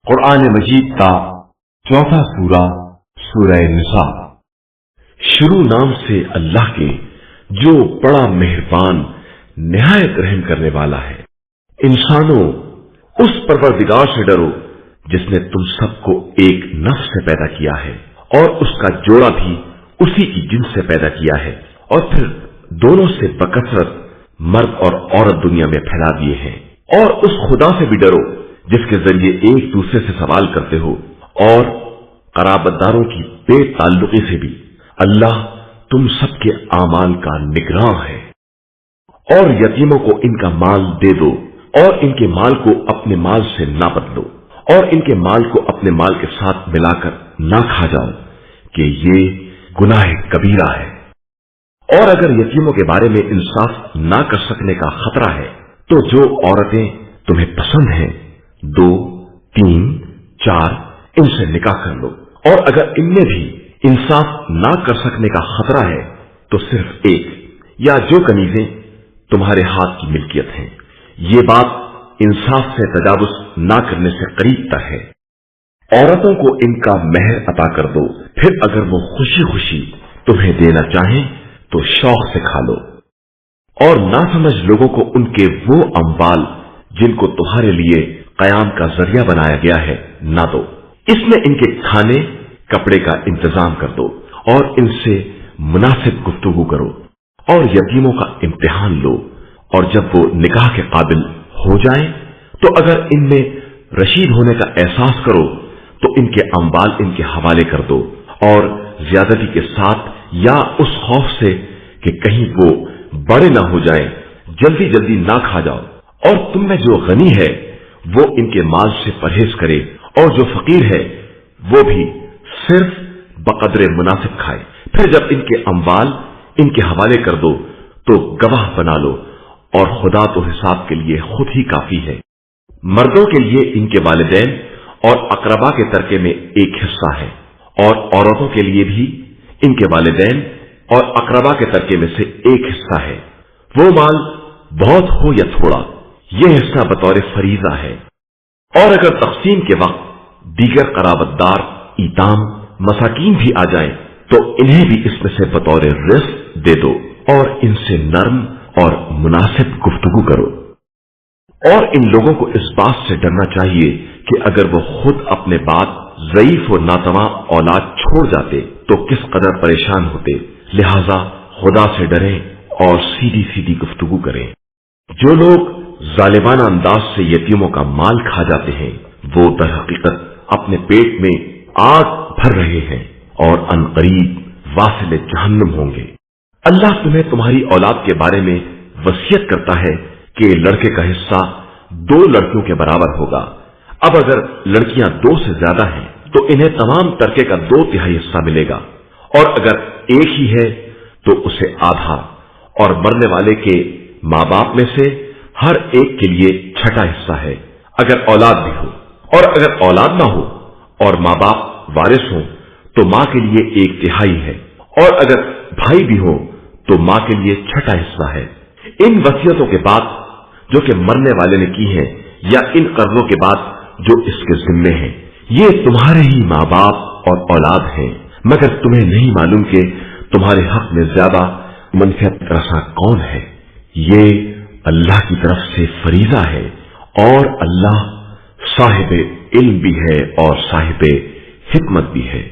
قرآن مجید کا چوتھا سورہ سورہ نساء۔ شروع نام سے اللہ کے جو بڑا مہربان نہایت رحم کرنے والا ہے۔ انسانوں، اس پروردگار سے ڈرو جس نے تم سب کو ایک نفس سے پیدا کیا ہے اور اس کا جوڑا بھی اسی کی جنس سے پیدا کیا ہے، اور پھر دونوں سے بکثرت مرد اور عورت دنیا میں پھیلا دیے ہیں۔ اور اس خدا سے بھی ڈرو جس کے ذریعے ایک دوسرے سے سوال کرتے ہو، اور قرابت داروں کی بے تعلقی سے بھی۔ اللہ تم سب کے اعمال کا نگراں ہے۔ اور یتیموں کو ان کا مال دے دو، اور ان کے مال کو اپنے مال سے نہ بدلو، اور ان کے مال کو اپنے مال کے ساتھ ملا کر نہ کھا جاؤ کہ یہ گناہ کبیرہ ہے۔ اور اگر یتیموں کے بارے میں انصاف نہ کر سکنے کا خطرہ ہے تو جو عورتیں تمہیں پسند ہیں 2، 3، 4 ان سے نکاح کر لو، اور اگر ان میں بھی انصاف نہ کر سکنے کا خطرہ ہے تو صرف ایک یا جو کنیزیں تمہارے ہاتھ کی ملکیت ہیں۔ یہ بات انصاف سے تجاوز نہ کرنے سے قریب تر ہے۔ عورتوں کو ان کا مہر عطا کر دو، پھر اگر وہ خوشی خوشی تمہیں دینا چاہیں تو شوق سے کھا لو، اور نہ سمجھ لوگوں کو ان کے وہ اموال جن کو تمہارے لیے قیام کا ذریعہ بنایا گیا ہے نہ دو۔ اس میں ان کے کھانے کپڑے کا انتظام کر دو، اور ان سے مناسب گفتگو کرو، اور یتیموں کا امتحان لو، اور جب وہ نکاح کے قابل ہو جائیں تو اگر ان میں رشید ہونے کا احساس کرو تو ان کے اموال ان کے حوالے کر دو، اور زیادتی کے ساتھ یا اس خوف سے کہ کہیں وہ بڑے نہ ہو جائیں جلدی جلدی نہ کھا جاؤ۔ اور تم میں جو غنی ہے وہ ان کے مال سے پرہیز کرے، اور جو فقیر ہے وہ بھی صرف بقدر مناسب کھائے۔ پھر جب ان کے اموال ان کے حوالے کر دو تو گواہ بنا لو، اور خدا تو حساب کے لیے خود ہی کافی ہے۔ مردوں کے لیے ان کے والدین اور اقربا کے ترکے میں ایک حصہ ہے، اور عورتوں کے لیے بھی ان کے والدین اور اقربا کے ترکے میں سے ایک حصہ ہے۔ وہ مال بہت ہو یا تھوڑا، یہ حصہ بطور فریضہ ہے۔ اور اگر تقسیم کے وقت دیگر قرابت دار ایتام مساکین بھی آ جائیں تو انہیں بھی اس میں سے بطور رزق دے دو، اور ان سے نرم اور مناسب گفتگو کرو۔ اور ان لوگوں کو اس بات سے ڈرنا چاہیے کہ اگر وہ خود اپنے بعد ضعیف و ناتواں اولاد چھوڑ جاتے تو کس قدر پریشان ہوتے، لہذا خدا سے ڈریں اور سیدھی سیدھی گفتگو کریں۔ جو لوگ ظالمانہ انداز سے یتیموں کا مال کھا جاتے ہیں وہ در حقیقت اپنے پیٹ میں آگ بھر رہے ہیں، اور عنقریب واصل جہنم ہوں گے۔ اللہ تمہیں تمہاری اولاد کے بارے میں وصیت کرتا ہے کہ لڑکے کا حصہ 2 لڑکیوں کے برابر ہوگا۔ اب اگر لڑکیاں 2 سے زیادہ ہیں تو انہیں تمام ترکے کا 2/3 حصہ ملے گا، اور اگر ایک ہی ہے تو اسے آدھا، اور مرنے والے کے ماں باپ میں سے ہر ایک کے لیے 6واں حصہ ہے اگر اولاد بھی ہو، اور اگر اولاد نہ ہو اور ماں باپ وارث ہوں تو ماں کے لیے 1/3 ہے، اور اگر بھائی بھی ہو تو ماں کے لیے 6واں حصہ ہے۔ ان وصیتوں کے بعد جو کہ مرنے والے نے کی ہیں، یا ان قرضوں کے بعد جو اس کے ذمے ہیں، یہ تمہارے ہی ماں باپ اور اولاد ہیں، مگر تمہیں نہیں معلوم کہ تمہارے حق میں زیادہ منفعت رساں کون ہے۔ یہ اللہ کی طرف سے فریضہ ہے، اور اللہ صاحب علم بھی ہے اور صاحب حکمت بھی ہے۔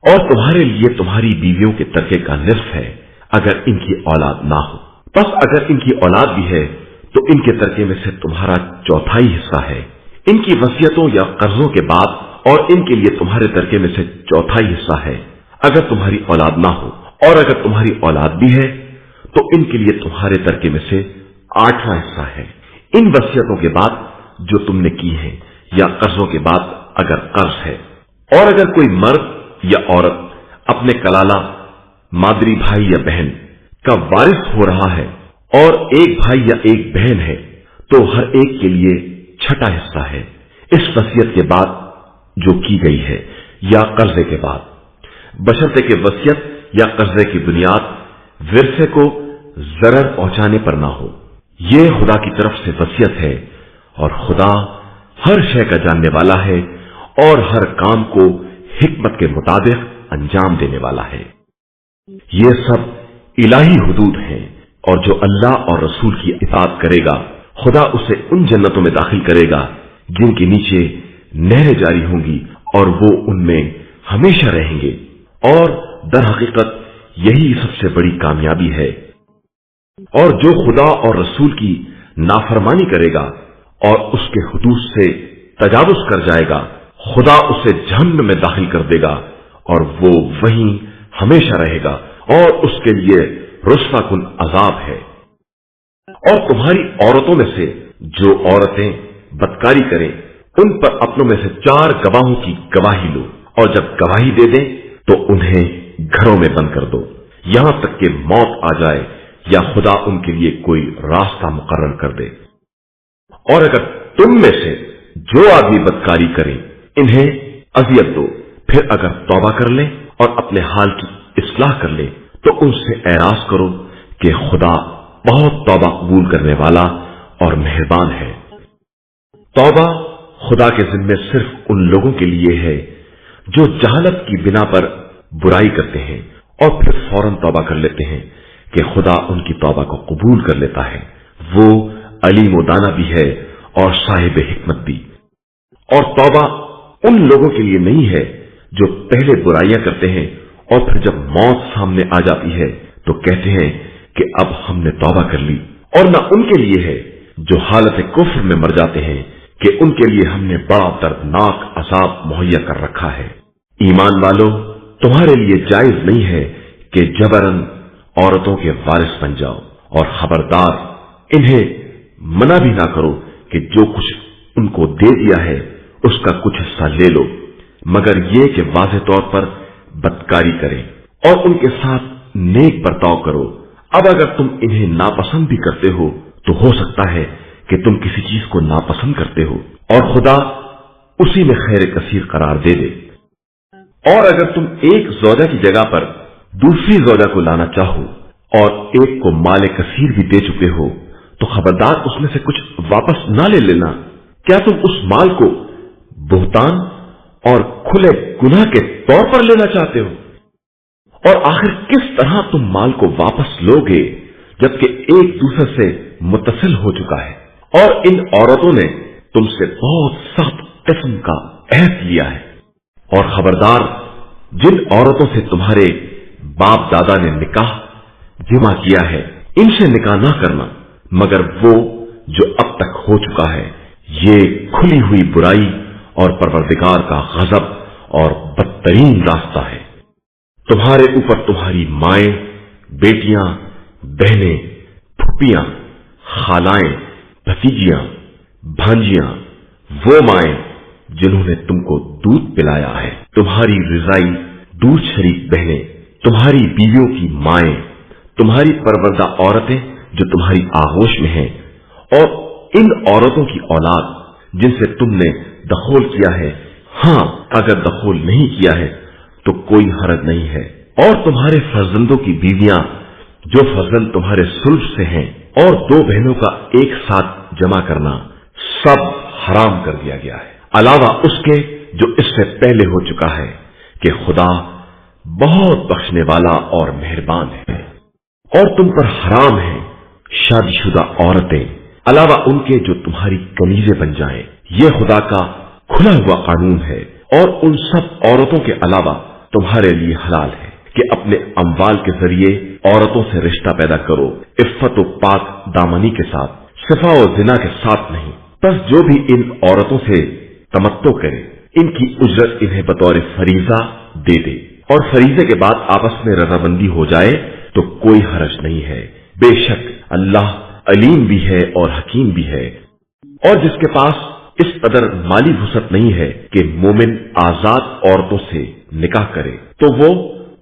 اور تمہارے لیے تمہاری بیویوں کے ترکے کا نصف ہے اگر ان کی اولاد نہ ہو، بس اگر ان کی اولاد بھی ہے تو ان کے ترکے میں سے تمہارا 4تھائی حصہ ہے۔ ان کی وصیتوں یا قرضوں کے بعد اور ان کے لیے تمہارے ترکے میں سے 4تھائی حصہ ہے اگر تمہاری اولاد نہ ہو، اور اگر تمہاری اولاد بھی ہے تو ان کے لیے تمہارے ترکے میں سے 8واں حصہ ہے۔ ان وصیتوں کے بعد جو تم نے کی ہیں یا قرضوں کے بعد اگر قرض ہے، اور اگر کوئی مرد یا عورت اپنے کلالہ مادری بھائی یا بہن کا وارث ہو رہا ہے اور ایک بھائی یا ایک بہن ہے تو ہر ایک کے لیے 6واں حصہ ہے، اس وصیت کے بعد جو کی گئی ہے یا قرضے کے بعد، بشرطے کہ وصیت یا قرضے کی بنیاد ورثے کو ضرر پہنچانے پر نہ ہو۔ یہ خدا کی طرف سے وصیت ہے، اور خدا हर शय का जानने वाला है और हर काम को हिकमत के मुताबिक अंजाम देने वाला है। ये सब इलाही हुदूद हैं, और जो अल्लाह और रसूल की इताअत करेगा खुदा उसे उन जन्नतों में दाखिल करेगा जिनके नीचे नहरें जारी होंगी और वो उनमें हमेशा रहेंगे, और दर हकीकत यही सबसे बड़ी कामयाबी है। और जो खुदा और रसूल की नाफरमानी करेगा और उसके हुदूद से तजावुज कर जाएगा, खुदा उसे जहन्नम में दाखिल कर देगा और वो वहीं हमेशा रहेगा, और उसके लिए रुस्वा कुन अजाब है। और तुम्हारी औरतों में से जो औरतें बदकारी करें, उन पर अपनों में से 4 गवाहों की गवाही लो, और जब गवाही दे दें तो उन्हें घरों में बंद कर दो, यहां तक कि मौत आ जाए या खुदा उनके लिए कोई रास्ता मुकर्रर कर दे। और अगर तुम में से जो आदमी बदकारी करें, इन्हें अजियत दो, फिर अगर तौबा कर लें और अपने हाल की इस्लाह कर लें तो उनसे एराज करो कि खुदा बहुत तौबा कबूल करने वाला और मेहरबान है। तौबा खुदा के जिम्मे सिर्फ उन लोगों के लिए है जो जहालत की बिना पर बुराई करते हैं और फिर फौरन तौबा कर लेते हैं कि खुदा उनकी तौबा को कबूल कर लेता है। वो अलीम व दाना भी है और साहिब हिकमत भी। और तौबा उन लोगों के लिए नहीं है जो पहले बुराइयां करते हैं और फिर जब मौत सामने आ जाती है तो कहते हैं कि अब हमने तौबा कर ली, और न उनके लिए है जो हालत कुफ्र में मर जाते हैं कि उनके लिए हमने बड़ा दर्दनाक अजाब मुहैया कर रखा है। ईमान वालों, तुम्हारे लिए जायज नहीं है कि जबरन औरतों के वारिस बन जाओ, और खबरदार इन्हें मना भी ना करो कि जो कुछ उनको दे दिया है उसका कुछ हिस्सा ले लो, मगर ये कि वाज़ेह तौर पर बदकारी करें और उनके साथ नेक बर्ताव करो। अब अगर तुम इन्हें नापसंद भी करते हो तो हो सकता है कि तुम किसी चीज को नापसंद करते हो और खुदा उसी में खैर कसीर करार दे दे। और अगर तुम एक ज़ौजा की जगह पर दूसरी ज़ौजा को लाना चाहो और एक को माले कसीर भी दे चुके हो तो खबरदार उसमें से कुछ वापस ना ले लेना। क्या तुम उस माल को बुहतान और खुले गुनाह के तौर पर लेना चाहते हो? और आखिर किस तरह तुम माल को वापस लोगे जबकि एक दूसरे से मुत्तसिल हो चुका है? और इन औरतों ने तुमसे बहुत सख्त किस्म का अहद लिया है। और खबरदार, जिन औरतों से तुम्हारे बाप दादा ने निकाह जिमा किया है, इनसे निकाह ना करना मगर वो जो अब तक हो चुका है। ये खुली हुई बुराई और परवरदिगार का गजब और बदतरीन रास्ता है। तुम्हारे ऊपर तुम्हारी माएं, बेटियां, बहनें, फूफियां, खालाएं, भतीजियां, भांजियां, वो माएं जिन्होंने तुमको दूध पिलाया है, तुम्हारी रिजाई दूध शरीक बहनें, तुम्हारी बीवियों की माएं, तुम्हारी परवरदा औरतें जो तुम्हारी आगोश में हैं, और इन औरतों की औलाद जिनसे तुमने दखोल किया है। हां, अगर दखोल नहीं किया है तो कोई हरज नहीं है। और तुम्हारे फर्जंदों की बीवियां जो फर्जंद तुम्हारे सुल्फ से हैं, और 2 बहनों का एक साथ जमा करना सब हराम कर दिया गया है, अलावा उसके जो इससे पहले हो चुका है कि खुदा बहुत बख्शने वाला और मेहरबान है। और तुम पर हराम है शादीशुदा औरतें, अलावा उनके जो तुम्हारी कनीजें बन जाएं। ये खुदा का खुला हुआ कानून है। और उन सब औरतों के अलावा तुम्हारे लिए हलाल है कि अपने अम्वाल के जरिए औरतों से रिश्ता पैदा करो, इफ्फत व पाक दामनी के साथ, सिफा व जिना के साथ नहीं। बस जो भी इन औरतों से तमत्तो करे, इनकी उजरत इन्हें बतौर फरीजा दे दे, और फरीजे के बाद आपस में रजामंदी हो जाए तो कोई हरज नहीं है। बेशक अल्लाह अलीम भी है और हकीम भी है। और जिसके पास इस कदर माली वुसअत नहीं है कि मोमिन आजाद औरतों से निकाह करे, तो वो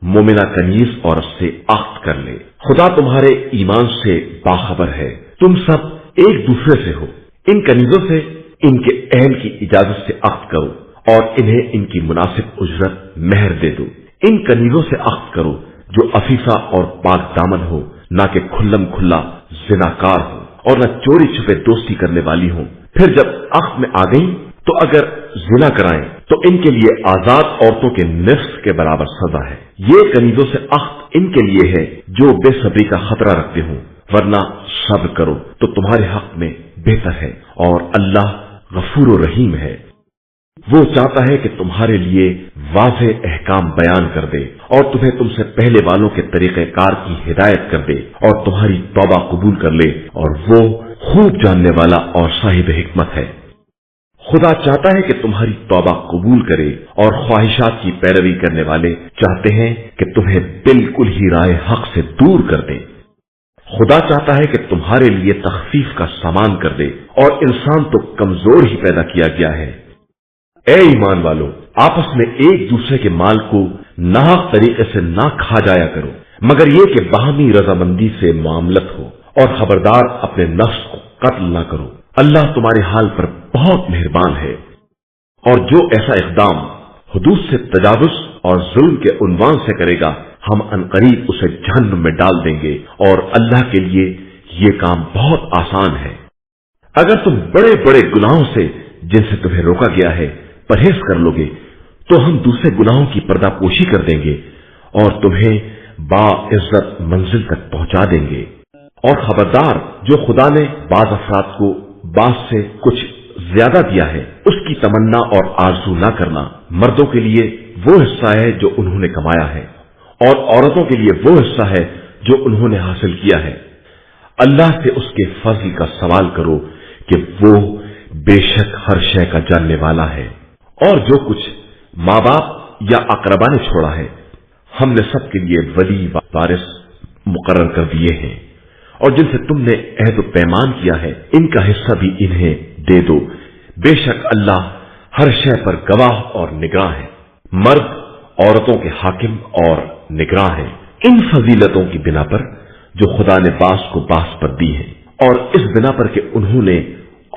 मोमिना कनीज औरत से अख्द कर ले। खुदा तुम्हारे ईमान से बाखबर है। तुम सब एक दूसरे से हो। इन कनीजों से इनके अहल की इजाजत से अख्द करो और इन्हें इनकी मुनासिब उजरत मेहर दे दो। इन कनीजों से अख्द करो जो अफीफा और पाक दामन हो, ना कि खुल्लम खुल्ला जिनाकार हो और न चोरी छुपे दोस्ती करने वाली हो। फिर जब अख्द में आ गई تو अगर जिना कराएं तो इनके लिए आजाद औरतों के निस्फ के बराबर सजा है। ये कनीजों से अख्त इनके लिए है जो बेसब्री का खतरा रखते हों, वरना सब्र करो तो तुम्हारे हक में बेहतर है और अल्लाह गफूर और रहीम है। वो चाहता है कि तुम्हारे लिए वाज़े अहकाम बयान कर दे और तुम्हें तुमसे पहले वालों के तरीक़ेकार की हिदायत कर दे और तुम्हारी तौबा कबूल कर ले, और वो खूब जानने वाला और साहिब हिकमत है। खुदा चाहता है कि तुम्हारी तौबा कबूल करे, और ख्वाहिशात की पैरवी करने वाले चाहते हैं कि तुम्हें बिल्कुल ही राह हक से दूर कर दे। खुदा चाहता है कि तुम्हारे लिए तखफीफ का सामान कर दे, और इंसान तो कमजोर ही पैदा किया गया है। ए ईमान वालों, आपस में एक दूसरे के माल को नाहक तरीके से ना खा जाया करो, मगर ये कि बाहमी रजामंदी से मामलत हो, और खबरदार अपने नफ्स को कत्ल ना करो। अल्लाह तुम्हारे हाल पर बहुत मेहरबान है। और जो ऐसा इक़दाम हुदूद से तजावुज और जुल्म के उन्वान से करेगा, हम अनकरीब उसे जहन्नुम में डाल देंगे, और अल्लाह के लिए ये काम बहुत आसान है। अगर तुम बड़े बड़े गुनाहों से जिनसे तुम्हें रोका गया है परहेज कर लोगे, तो हम दूसरे गुनाहों की पर्दापोशी कर देंगे और तुम्हें बाइज्जत मंजिल तक पहुंचा देंगे। और खबरदार, जो खुदा ने बाज अफराद को बाज से कुछ ज्यादा दिया है, उसकी तमन्ना और आरजू न करना। मर्दों के लिए वो हिस्सा है जो उन्होंने कमाया है, और औरतों के लिए वो हिस्सा है जो उन्होंने हासिल किया है। अल्लाह से उसके फजल का सवाल करो कि वो बेशक हर शय का जानने वाला है। और जो कुछ माँ बाप या अकरबा ने छोड़ा है, हमने सबके लिए वली वारिस मुकर्रर कर दिए हैं, और जिनसे तुमने अहद पैमान किया है, इनका हिस्सा भी इन्हें दे दो। बेशक अल्लाह हर शय पर गवाह और निगरां है। मर्द औरतों के हाकिम और निगरां है, इन फजीलतों की बिना पर जो खुदा ने बास को बास पर दी है, और इस बिना पर कि उन्होंने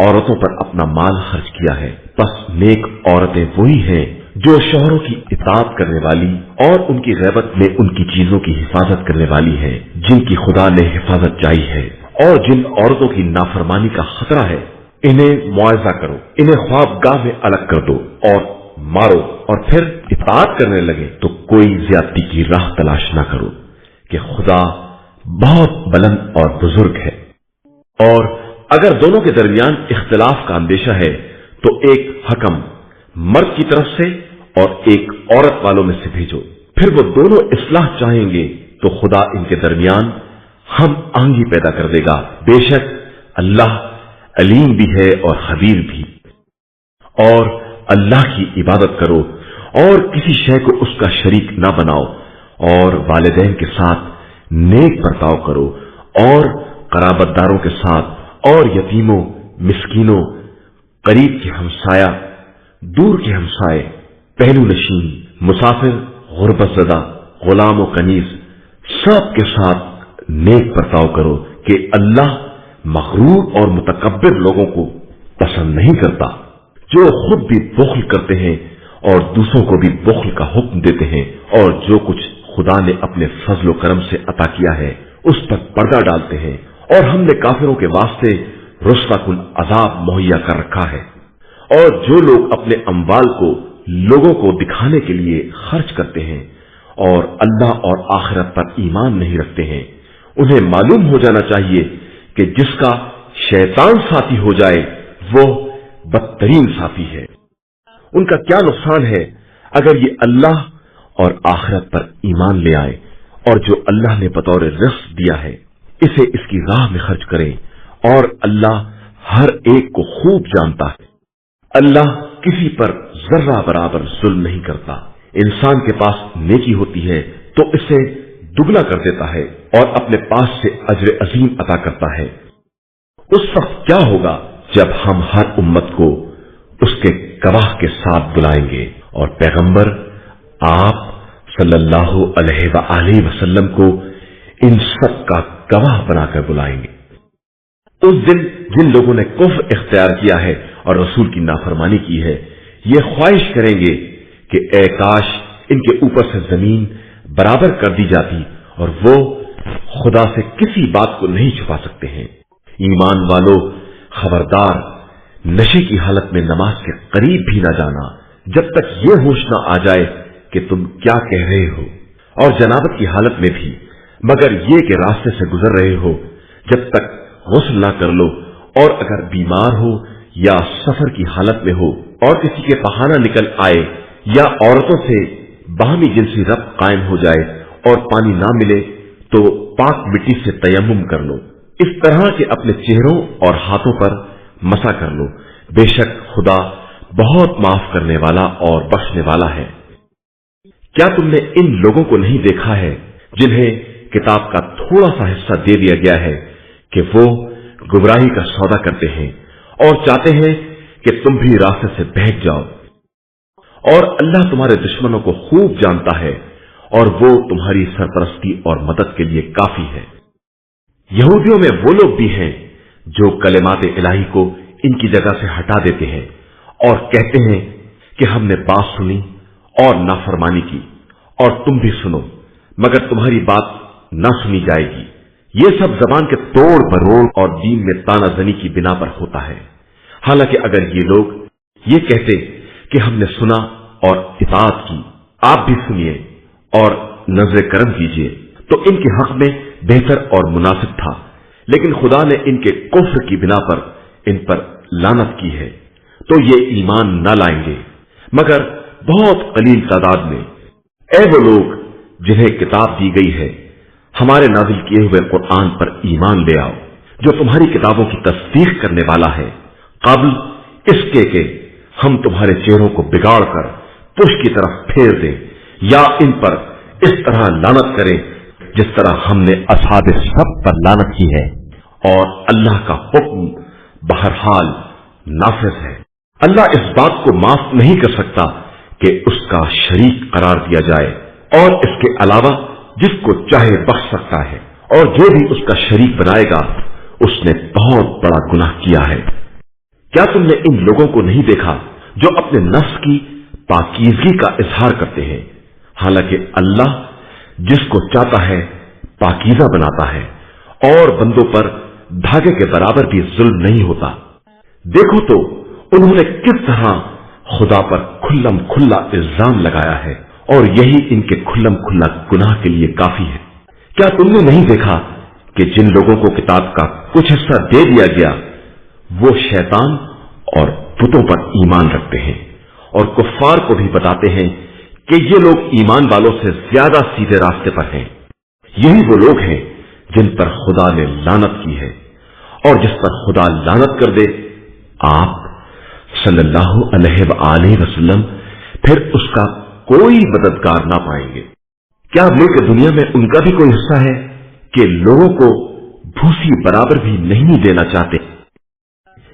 औरतों पर अपना माल खर्च किया है। बस नेक औरतें वही हैं जो शौहरों की इताअत करने वाली और उनकी गैबत में उनकी चीजों की हिफाजत करने वाली हैं, जिनकी खुदा ने हिफाजत चाही है। और जिन औरतों की नाफरमानी का खतरा है, इन्हें मुआवजा करो, इन्हें ख्वाबगाह में अलग कर दो और मारो, और फिर इताअत करने लगे तो कोई ज्यादती की राह तलाश ना करो कि खुदा बहुत बुलंद और बुजुर्ग है। और अगर दोनों के दरमियान इख्तिलाफ का अंदेशा है, तो एक हकम मर्द की तरफ से और एक औरत वालों में से भेजो। फिर वो दोनों इस्लाह चाहेंगे तो खुदा इनके दरमियान हम आहंगी पैदा कर देगा। बेशक अल्लाह अलीम भी है और खबीर भी। और अल्लाह की इबादत करो और किसी शय को उसका शरीक ना बनाओ, और वालिदैन के साथ नेक बर्ताव करो, और कराबतदारों के साथ, और यतीमों, मिस्कीनों, करीब के हमसाया, दूर के हमसाए, पहलू नशीन, मुसाफिर, गुर्बतज़दा, गुलाम और कनीज, सब के साथ नेक बर्ताव करो कि अल्लाह मगरूर और मुतकब्बिर लोगों को पसंद नहीं करता, जो खुद भी बुख्ल करते हैं और दूसरों को भी बुख्ल का हुक्म देते हैं, और जो कुछ खुदा ने अपने फजल करम से अता किया है उस पर पर्दा डालते हैं। और हमने काफिरों के वास्ते रुस्वा-कुल अजाब मुहैया कर रखा है। और जो लोग अपने अम्वाल को लोगों को दिखाने के लिए खर्च करते हैं और अल्लाह और आखिरत पर ईमान नहीं रखते हैं, उन्हें मालूम हो जाना चाहिए कि जिसका शैतान साथी हो जाए वो बदतरीन साथी है। उनका क्या नुकसान है अगर ये अल्लाह और आखिरत पर ईमान ले आए, और जो अल्लाह ने बतौर रिज़्क़ दिया है इसे इसकी राह में खर्च करें, और अल्लाह हर एक को खूब जानता है। अल्लाह किसी पर जर्रा बराबर जुल्म नहीं करता। इंसान के पास नेकी होती है तो इसे दुगना कर देता है और अपने पास से अजर अजीम अता करता है। उस वक्त क्या होगा जब हम हर उम्मत को उसके गवाह के साथ बुलाएंगे, और पैगंबर आप सल्लल्लाहु अलैहि वसल्लम को इन सब का गवाह बनाकर बुलाएंगे। उस दिन जिन लोगों ने कुफ्र इख्तियार किया है और रसूल की नाफरमानी की है, ये ख्वाहिश करेंगे कि ए काश इनके ऊपर से जमीन बराबर कर दी जाती, और वो खुदा से किसी बात को नहीं छुपा सकते हैं। ईमान वालों, खबरदार, नशे की हालत में नमाज के करीब भी न जाना जब तक ये होश न आ जाए कि तुम क्या कह रहे हो, और जनाबत की हालत में भी मगर ये कि रास्ते से गुजर रहे हो जब तक गुस्ल ना कर लो, और अगर बीमार हो या सफर की हालत में हो और किसी के बहाना निकल आए या औरतों से बाहमी जिनसी रब्त कायम हो जाए और पानी ना मिले तो पाक मिट्टी से तयम्मुम कर लो। इस तरह के अपने चेहरों और हाथों पर मसा कर लो। बेशक खुदा बहुत माफ करने वाला और बख्शने वाला है। क्या तुमने इन लोगों को नहीं देखा है जिन्हें किताब का थोड़ा सा हिस्सा दे दिया गया है कि वो गुमराही का सौदा करते हैं और चाहते हैं कि तुम भी रास्ते से बहक जाओ, और अल्लाह तुम्हारे दुश्मनों को खूब जानता है और वो तुम्हारी सरपरस्ती और मदद के लिए काफी है। यहूदियों में वो लोग भी हैं जो कलिमात इलाही को इनकी जगह से हटा देते हैं और कहते हैं कि हमने बात सुनी और नाफरमानी की, और तुम भी सुनो मगर तुम्हारी बात ना सुनी जाएगी। ये सब जबान के तोड़ मरोड़ और दीन में तानाजनी की बिना पर होता है। हालांकि अगर ये लोग ये कहते कि हमने सुना और इताअत की, आप भी सुनिए और नजर करम कीजिए, तो इनके हक में बेहतर और मुनासिब था। लेकिन खुदा ने इनके कुफ्र की बिना पर इन पर लानत की है, तो ये ईमान न लाएंगे मगर बहुत कलील तादाद में। ऐ वो लोग जिन्हें किताब दी गई है, हमारे नाजिल किए हुए कुरान पर ईमान ले आओ जो तुम्हारी किताबों की तस्दीक करने वाला है, काबिल इसके के हम तुम्हारे चेहरों को बिगाड़ कर पुश की तरफ फेर दें या इन पर इस तरह लानत करें जिस तरह हमने असहाब सब पर लानत की है। और अल्लाह का हुक्म बहरहाल नाफिज है। अल्लाह इस बात को माफ नहीं कर सकता कि उसका शरीक करार दिया जाए, और इसके अलावा जिसको चाहे बख्श सकता है, और जो भी उसका शरीक बनाएगा उसने बहुत बड़ा गुनाह किया है। क्या तुमने इन लोगों को नहीं देखा जो अपने नफ्स की पाकीज़गी का इजहार करते हैं, हालांकि अल्लाह जिसको चाहता है पाकीज़ा बनाता है और बंदों पर धागे के बराबर भी जुल्म नहीं होता। देखो तो उन्होंने किस तरह खुदा पर खुल्लम खुल्ला इल्जाम लगाया है, और यही इनके खुल्लम खुल्ला गुनाह के लिए काफी है। क्या तुमने नहीं देखा कि जिन लोगों को किताब का कुछ हिस्सा दे दिया गया वो शैतान और बुतों पर ईमान रखते हैं, और कुफ्फार को भी बताते हैं कि ये लोग ईमान वालों से ज्यादा सीधे रास्ते पर हैं। यही वो लोग हैं जिन पर खुदा ने लानत की है, और जिस पर खुदा लानत कर दे आप सल्लल्लाहु अलैहि वसल्लम फिर उसका कोई मददगार ना पाएंगे। क्या मुल्क दुनिया में उनका भी कोई हिस्सा है कि लोगों को भूसी बराबर भी नहीं देना चाहते,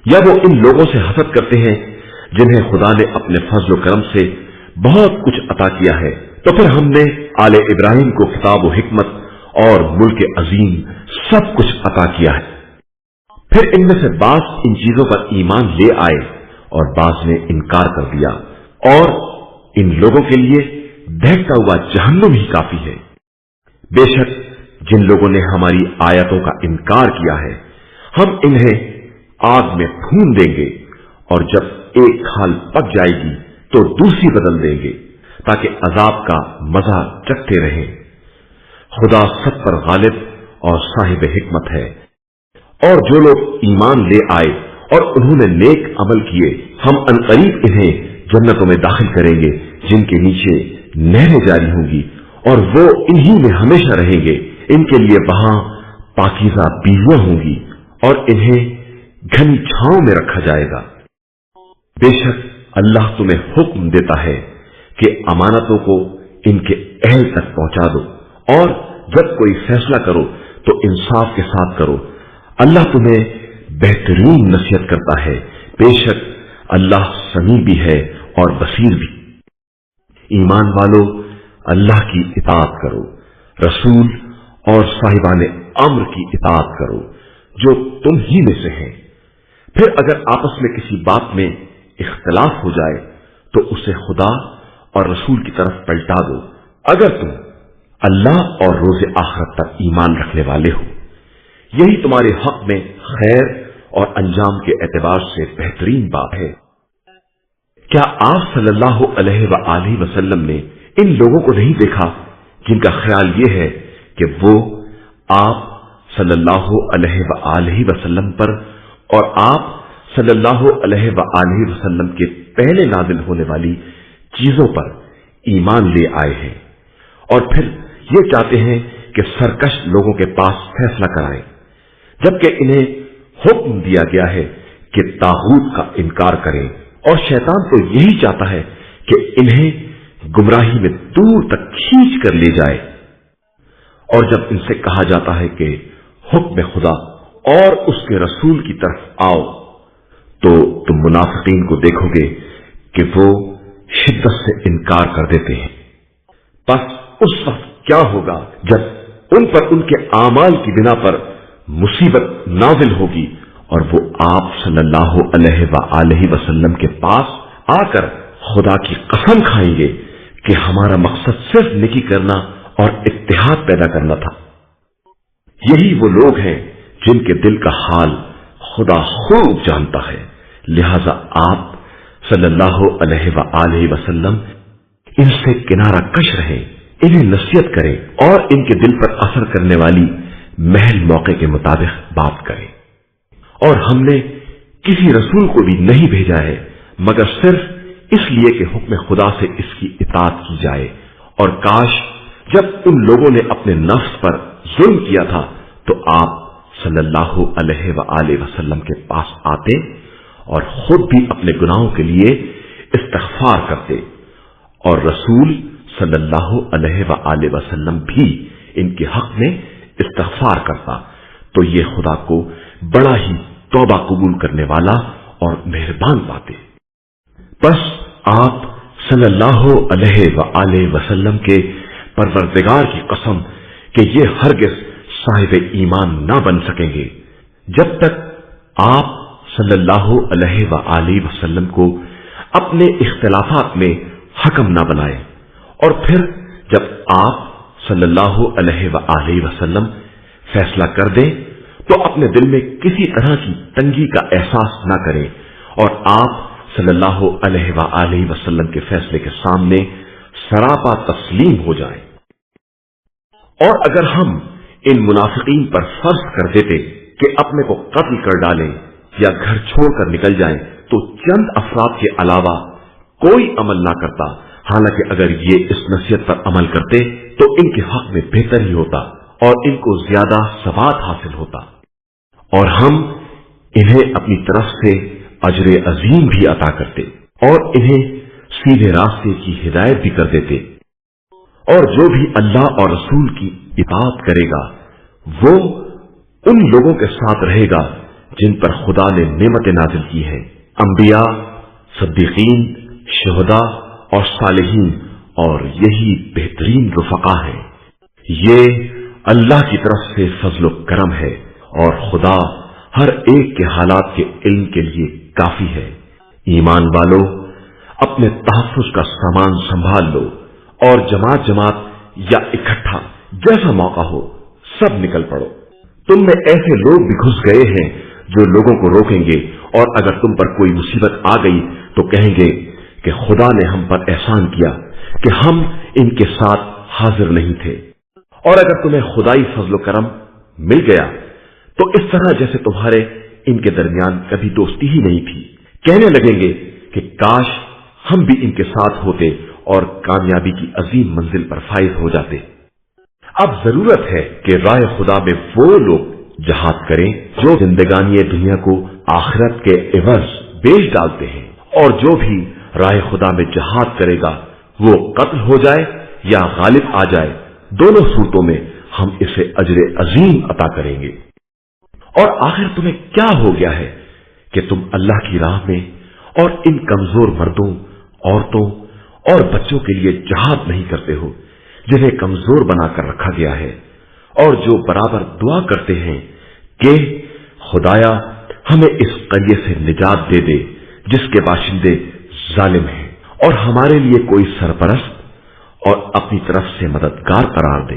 या वो इन लोगों से हसद करते हैं जिन्हें खुदा ने अपने फजल करम से बहुत कुछ अता किया है। तो फिर हमने आले इब्राहिम को किताब व हिकमत और मुल्क अजीम सब कुछ अता किया है। फिर इनमें से बास इन चीजों पर ईमान ले आए और बास ने इनकार कर दिया, और इन लोगों के लिए बहता हुआ जहन्नुम ही काफी है। बेशक जिन लोगों ने हमारी आयतों का इनकार किया है हम इन्हें आग में भून देंगे, और जब एक खाल पक जाएगी तो दूसरी बदल देंगे ताकि अजाब का मजा चखते रहें। खुदा सब पर गालिब और साहिब हिकमत है। और जो लोग ईमान ले आए और उन्होंने नेक अमल किए, हम अनकरीब इन्हें जन्नतों में दाखिल करेंगे जिनके नीचे नहरें जारी होंगी, और वो इन्हीं में हमेशा रहेंगे। इनके लिए वहां पाकीज़ा बीवियां होंगी और इन्हें घनी छांव में रखा जाएगा। बेशक अल्लाह तुम्हें हुक्म देता है कि अमानतों को इनके अहल तक पहुंचा दो, और जब कोई फैसला करो तो इंसाफ के साथ करो। अल्लाह तुम्हें बेहतरीन नसीहत करता है। बेशक अल्लाह समी भी है और बसीर भी। ईमान वालों, अल्लाह की इताअत करो, रसूल और साहिबाने अम्र की इताअत करो जो तुम ही में से हैं। फिर अगर आपस में किसी बात में इख्तिलाफ हो जाए तो उसे खुदा और रसूल की तरफ पलटा दो, अगर तुम अल्लाह और रोज़े आखिरत तक ईमान रखने वाले हो। यही तुम्हारे हक में खैर اور انجام کے اعتبار سے بہترین بات ہے۔ کیا آپ صلی اللہ علیہ وآلہ وسلم نے ان لوگوں کو نہیں دیکھا جن کا خیال یہ ہے کہ وہ آپ صلی اللہ علیہ وآلہ وسلم پر اور آپ صلی اللہ علیہ وآلہ وسلم کے پہلے نازل ہونے والی چیزوں پر ایمان لے آئے ہیں، اور پھر یہ چاہتے ہیں کہ سرکش لوگوں کے پاس فیصلہ کرائیں، جبکہ انہیں حکم دیا گیا ہے کہ طاغوت کا انکار کریں، اور شیطان تو یہی چاہتا ہے کہ انہیں گمراہی میں دور تک کھینچ کر لے جائے۔ اور جب ان سے کہا جاتا ہے کہ حکم خدا اور اس کے رسول کی طرف آؤ، تو تم منافقین کو دیکھو گے کہ وہ شدت سے انکار کر دیتے ہیں۔ بس اس وقت کیا ہوگا جب ان پر ان کے اعمال کی بنا پر مصیبت نازل ہوگی اور وہ آپ صلی اللہ علیہ وآلہ وسلم کے پاس آ کر خدا کی قسم کھائیں گے کہ ہمارا مقصد صرف نیکی کرنا اور اتحاد پیدا کرنا تھا۔ یہی وہ لوگ ہیں جن کے دل کا حال خدا خوب جانتا ہے، لہذا آپ صلی اللہ علیہ وآلہ وسلم ان سے کنارہ کش رہیں، انہیں نصیحت کریں اور ان کے دل پر اثر کرنے والی محل موقع کے مطابق بات کریں۔ اور ہم نے کسی رسول کو بھی نہیں بھیجا ہے مگر صرف اس لیے کہ حکم خدا سے اس کی اطاعت کی جائے، اور کاش جب ان لوگوں نے اپنے نفس پر ظلم کیا تھا تو آپ صلی اللہ علیہ وآلہ وسلم کے پاس آتے اور خود بھی اپنے گناہوں کے لیے استغفار کرتے، اور رسول صلی اللہ علیہ وآلہ وسلم بھی ان کے حق میں استغفار کرتا، تو یہ خدا کو بڑا ہی توبہ قبول کرنے والا اور مہربان پاتے۔ بس آپ صلی اللہ علیہ وآلہ وسلم کے پروردگار کی قسم کہ یہ ہرگز صاحب ایمان نہ بن سکیں گے جب تک آپ صلی اللہ علیہ وآلہ وسلم کو اپنے اختلافات میں حکم نہ بنائیں، اور پھر جب آپ صلی اللہ علیہ وآلہ وسلم فیصلہ کر دیں تو اپنے دل میں کسی طرح کی تنگی کا احساس نہ کریں، اور آپ صلی اللہ علیہ وآلہ وسلم کے فیصلے کے سامنے سراپا تسلیم ہو جائیں۔ اور اگر ہم ان منافقین پر فرض کر دیتے کہ اپنے کو قتل کر ڈالیں یا گھر چھوڑ کر نکل جائیں تو چند افراد کے علاوہ کوئی عمل نہ کرتا، حالانکہ اگر یہ اس نصیحت پر عمل کرتے تو ان کے حق میں بہتر ہی ہوتا اور ان کو زیادہ ثواب حاصل ہوتا، اور ہم انہیں اپنی طرف سے اجر عظیم بھی عطا کرتے اور انہیں سیدھے راستے کی ہدایت بھی کر دیتے۔ اور جو بھی اللہ اور رسول کی اطاعت کرے گا وہ ان لوگوں کے ساتھ رہے گا جن پر خدا نے نعمتیں نازل کی ہیں، انبیاء، صدیقین، شہداء اور صالحین، اور یہی بہترین رفقا ہیں۔ یہ اللہ کی طرف سے فضل و کرم ہے، اور خدا ہر ایک کے حالات کے علم کے لیے کافی ہے۔ ایمان والو، اپنے تحفظ کا سامان سنبھال لو، اور جماعت جماعت یا اکٹھا جیسا موقع ہو سب نکل پڑو۔ تم میں ایسے لوگ بھی گھس گئے ہیں جو لوگوں کو روکیں گے، اور اگر تم پر کوئی مصیبت آ گئی تو کہیں گے کہ خدا نے ہم پر احسان کیا کہ ہم ان کے ساتھ حاضر نہیں تھے، اور اگر تمہیں خدائی فضل و کرم مل گیا تو اس طرح جیسے تمہارے ان کے درمیان کبھی دوستی ہی نہیں تھی، کہنے لگیں گے کہ کاش ہم بھی ان کے ساتھ ہوتے اور کامیابی کی عظیم منزل پر فائز ہو جاتے۔ اب ضرورت ہے کہ راہ خدا میں وہ لوگ جہاد کریں جو زندگانی دنیا کو آخرت کے عوض بیچ ڈالتے ہیں، اور جو بھی راہ خدا میں جہاد کرے گا وہ قتل ہو جائے یا غالب آ جائے، دونوں صورتوں میں ہم اسے اجر عظیم عطا کریں گے۔ اور آخر تمہیں کیا ہو گیا ہے کہ تم اللہ کی راہ میں اور ان کمزور مردوں، عورتوں اور بچوں کے لیے جہاد نہیں کرتے ہو جنہیں کمزور بنا کر رکھا گیا ہے، اور جو برابر دعا کرتے ہیں کہ خدایا ہمیں اس قریے سے نجات دے دے جس کے باشندے ظالم ہیں، اور ہمارے لیے کوئی سرپرست اور اپنی طرف سے مددگار قرار دے۔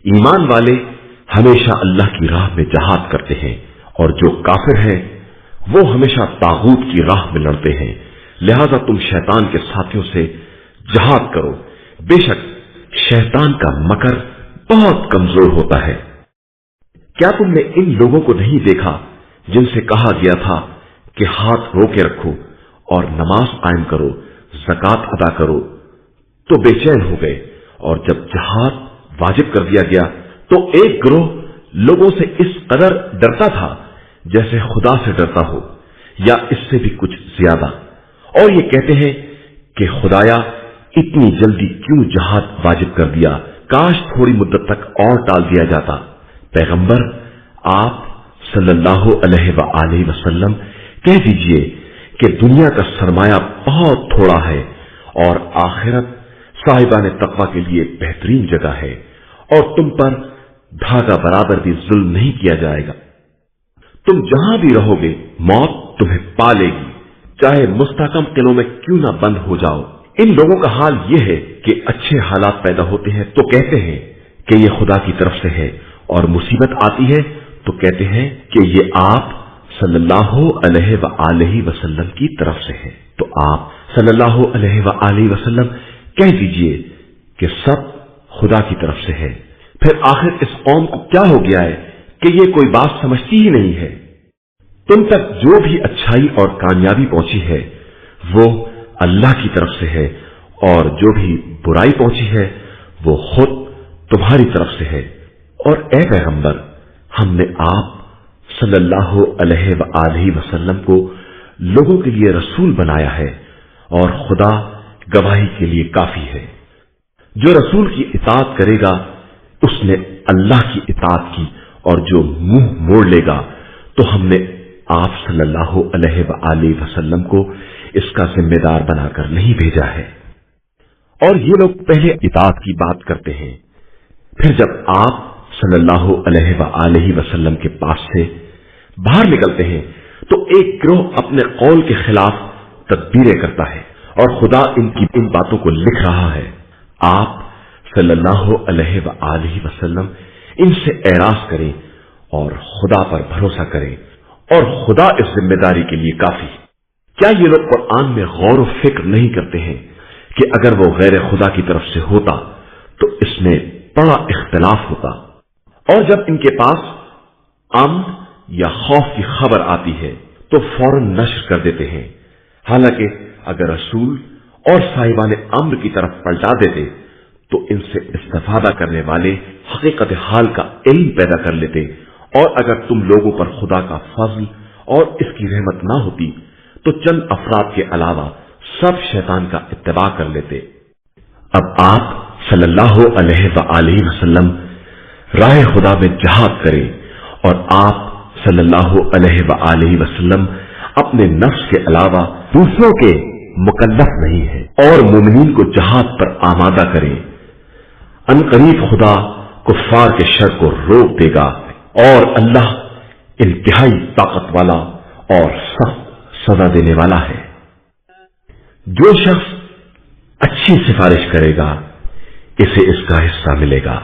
ایمان والے ہمیشہ اللہ کی راہ میں جہاد کرتے ہیں، اور جو کافر ہیں وہ ہمیشہ طاغوت کی راہ میں لڑتے ہیں، لہذا تم شیطان کے ساتھیوں سے جہاد کرو، بے شک شیطان کا مکر بہت کمزور ہوتا ہے۔ کیا تم نے ان لوگوں کو نہیں دیکھا جن سے کہا گیا تھا کہ ہاتھ رو کے رکھو اور نماز قائم کرو، زکات ادا کرو، تو بے چین ہو گئے، اور جب جہاد واجب کر دیا گیا تو ایک گروہ لوگوں سے اس قدر ڈرتا تھا جیسے خدا سے ڈرتا ہو یا اس سے بھی کچھ زیادہ، اور یہ کہتے ہیں کہ خدایا اتنی جلدی کیوں جہاد واجب کر دیا، کاش تھوڑی مدت تک اور ٹال دیا جاتا۔ پیغمبر آپ صلی اللہ علیہ وآلہ وسلم کہہ دیجئے کہ دنیا کا سرمایہ بہت تھوڑا ہے اور آخرت صاحبان تقوی کے لیے بہترین جگہ ہے، اور تم پر دھاگا برابر بھی ظلم نہیں کیا جائے گا۔ تم جہاں بھی رہو گے موت تمہیں پالے گی، چاہے مستحکم قلعوں میں کیوں نہ بند ہو جاؤ۔ ان لوگوں کا حال یہ ہے کہ اچھے حالات پیدا ہوتے ہیں تو کہتے ہیں کہ یہ خدا کی طرف سے ہے، اور مصیبت آتی ہے تو کہتے ہیں کہ یہ آپ صلی اللہ علیہ وآلہ وسلم کی طرف سے ہے۔ تو آپ صلی اللہ علیہ وآلہ وسلم کہہ دیجئے کہ سب خدا کی طرف سے ہے۔ پھر آخر اس قوم کو کیا ہو گیا ہے کہ یہ کوئی بات سمجھتی ہی نہیں ہے؟ تم تک جو بھی اچھائی اور کامیابی پہنچی ہے وہ اللہ کی طرف سے ہے، اور جو بھی برائی پہنچی ہے وہ خود تمہاری طرف سے ہے۔ اور اے پیغمبر، ہم نے آپ صلی اللہ علیہ وآلہ وسلم کو لوگوں کے لیے رسول بنایا ہے، اور خدا گواہی کے لیے کافی ہے۔ جو رسول کی اطاعت کرے گا اس نے اللہ کی اطاعت کی، اور جو منہ موڑ لے گا تو ہم نے آپ صلی اللہ علیہ وآلہ وسلم کو اس کا ذمہ دار بنا کر نہیں بھیجا ہے۔ اور یہ لوگ پہلے اطاعت کی بات کرتے ہیں، پھر جب آپ صلی اللہ علیہ وآلہ وسلم کے پاس سے باہر نکلتے ہیں تو ایک گروہ اپنے قول کے خلاف تدبیریں کرتا ہے، اور خدا ان کی ان باتوں کو لکھ رہا ہے۔ آپ صلی اللہ علیہ وآلہ وسلم ان سے اعراض کریں اور خدا پر بھروسہ کریں، اور خدا اس ذمہ داری کے لیے کافی۔ کیا یہ لوگ قرآن میں غور و فکر نہیں کرتے ہیں کہ اگر وہ غیر خدا کی طرف سے ہوتا تو اس میں بڑا اختلاف ہوتا؟ اور جب ان کے پاس امن یا خوف کی خبر آتی ہے تو فوراً نشر کر دیتے ہیں، حالانکہ اگر رسول اور صاحبان امر کی طرف پلٹا دیتے تو ان سے استفادہ کرنے والے حقیقت حال کا علم پیدا کر لیتے، اور اگر تم لوگوں پر خدا کا فضل اور اس کی رحمت نہ ہوتی تو چند افراد کے علاوہ سب شیطان کا اتباع کر لیتے۔ اب آپ صلی اللہ علیہ وآلہ وسلم راہ خدا میں جہاد کریں، اور آپ صلی اللہ علیہ وآلہ وسلم اپنے نفس کے علاوہ دوسروں کے مکلف نہیں ہے، اور مومنین کو جہاد پر آمادہ کریں۔ ان قریب خدا کفار کے شر کو روک دے گا، اور اللہ انتہائی طاقت والا اور سخت سزا دینے والا ہے۔ جو شخص اچھی سفارش کرے گا اسے اس کا حصہ ملے گا،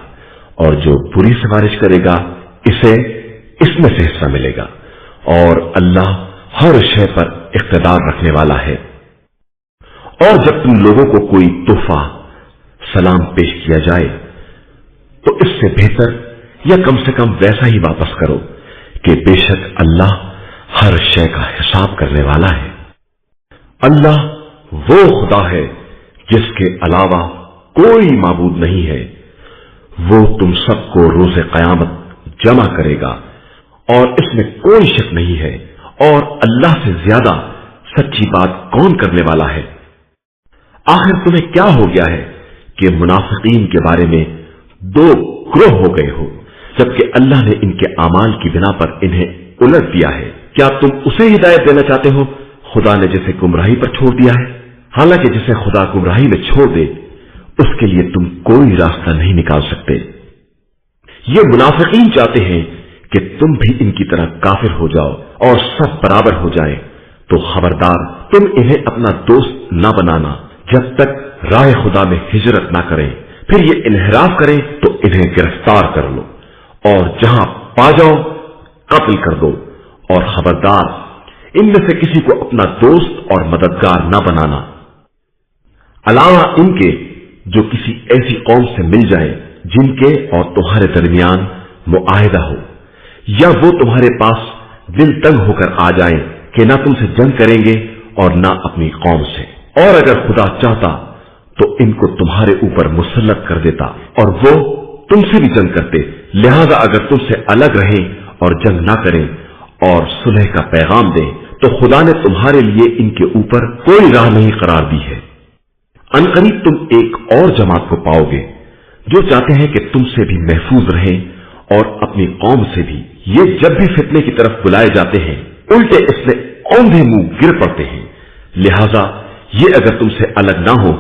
اور جو بری سفارش کرے گا اسے اس میں سے حصہ ملے گا، اور اللہ ہر شے پر اقتدار رکھنے والا ہے۔ اور جب تم لوگوں کو کوئی تحفہ سلام پیش کیا جائے تو اس سے بہتر یا کم سے کم ویسا ہی واپس کرو کہ بے شک اللہ ہر شے کا حساب کرنے والا ہے۔ اللہ وہ خدا ہے جس کے علاوہ کوئی معبود نہیں ہے، وہ تم سب کو روز قیامت جمع کرے گا، اور اس میں کوئی شک نہیں ہے، اور اللہ سے زیادہ سچی بات کون کرنے والا ہے؟ آخر تمہیں کیا ہو گیا ہے کہ منافقین کے بارے میں دو گروہ ہو گئے ہو، جبکہ اللہ نے ان کے اعمال کی بنا پر انہیں الٹ دیا ہے؟ کیا تم اسے ہدایت دینا چاہتے ہو خدا نے جسے گمراہی پر چھوڑ دیا ہے؟ حالانکہ جسے خدا گمراہی میں چھوڑ دے اس کے لیے تم کوئی راستہ نہیں نکال سکتے۔ یہ منافقین چاہتے ہیں کہ تم بھی ان کی طرح کافر ہو جاؤ اور سب برابر ہو جائیں، تو خبردار تم انہیں اپنا دوست نہ بنانا جب تک راہ خدا میں ہجرت نہ کریں، پھر یہ انحراف کریں تو انہیں گرفتار کر لو اور جہاں پا جاؤ قتل کر دو، اور خبردار इनमें से किसी को अपना दोस्त और मददगार न बनाना, अलावा इनके जो किसी ऐसी कौम से मिल जाए जिनके और तुम्हारे दरमियान मुआहिदा हो, या वो तुम्हारे पास दिल तंग होकर आ जाए कि ना तुमसे जंग करेंगे और ना अपनी कौम से। और अगर खुदा चाहता तो इनको तुम्हारे ऊपर मुसल्लत कर देता और वो तुमसे भी जंग करते। लिहाजा अगर तुमसे अलग रहें और जंग ना करें और सुलह का पैगाम दें, तो खुदा ने तुम्हारे लिए इनके ऊपर कोई राह नहीं करार दी है। अनकरीब तुम एक और जमात को पाओगे जो चाहते हैं कि तुमसे भी महफूज रहें और अपनी कौम से भी। ये जब भी फितने की तरफ बुलाए जाते हैं, उल्टे इसमें औंधे मुंह गिर पड़ते हैं। लिहाजा ये अगर तुमसे अलग ना हो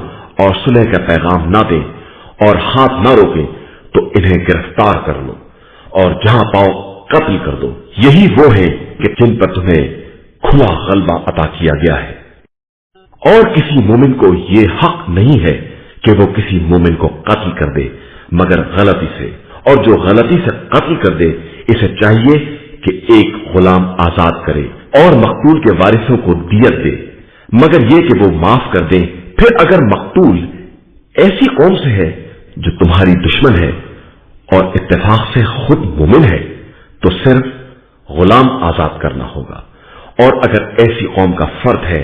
और सुलह का पैगाम ना दें और हाथ ना रोकें, तो इन्हें गिरफ्तार कर लो और जहां पाओ कत्ल कर दो। यही वो है कि जिन पर तुम्हें खुला गलबा अता किया गया है। और किसी मोमिन को ये हक नहीं है कि वो किसी मोमिन को कत्ल कर दे मगर गलती से, और जो गलती से कत्ल कर दे इसे चाहिए कि एक गुलाम आजाद करे और मकतूल के वारिसों को दियत दे, मगर ये कि वो माफ कर दें। फिर अगर मकतूल ऐसी कौम से है जो तुम्हारी दुश्मन है और इत्तेफाक से खुद मोमिन है, तो सिर्फ गुलाम आजाद करना होगा। और अगर ऐसी कौम का फर्द है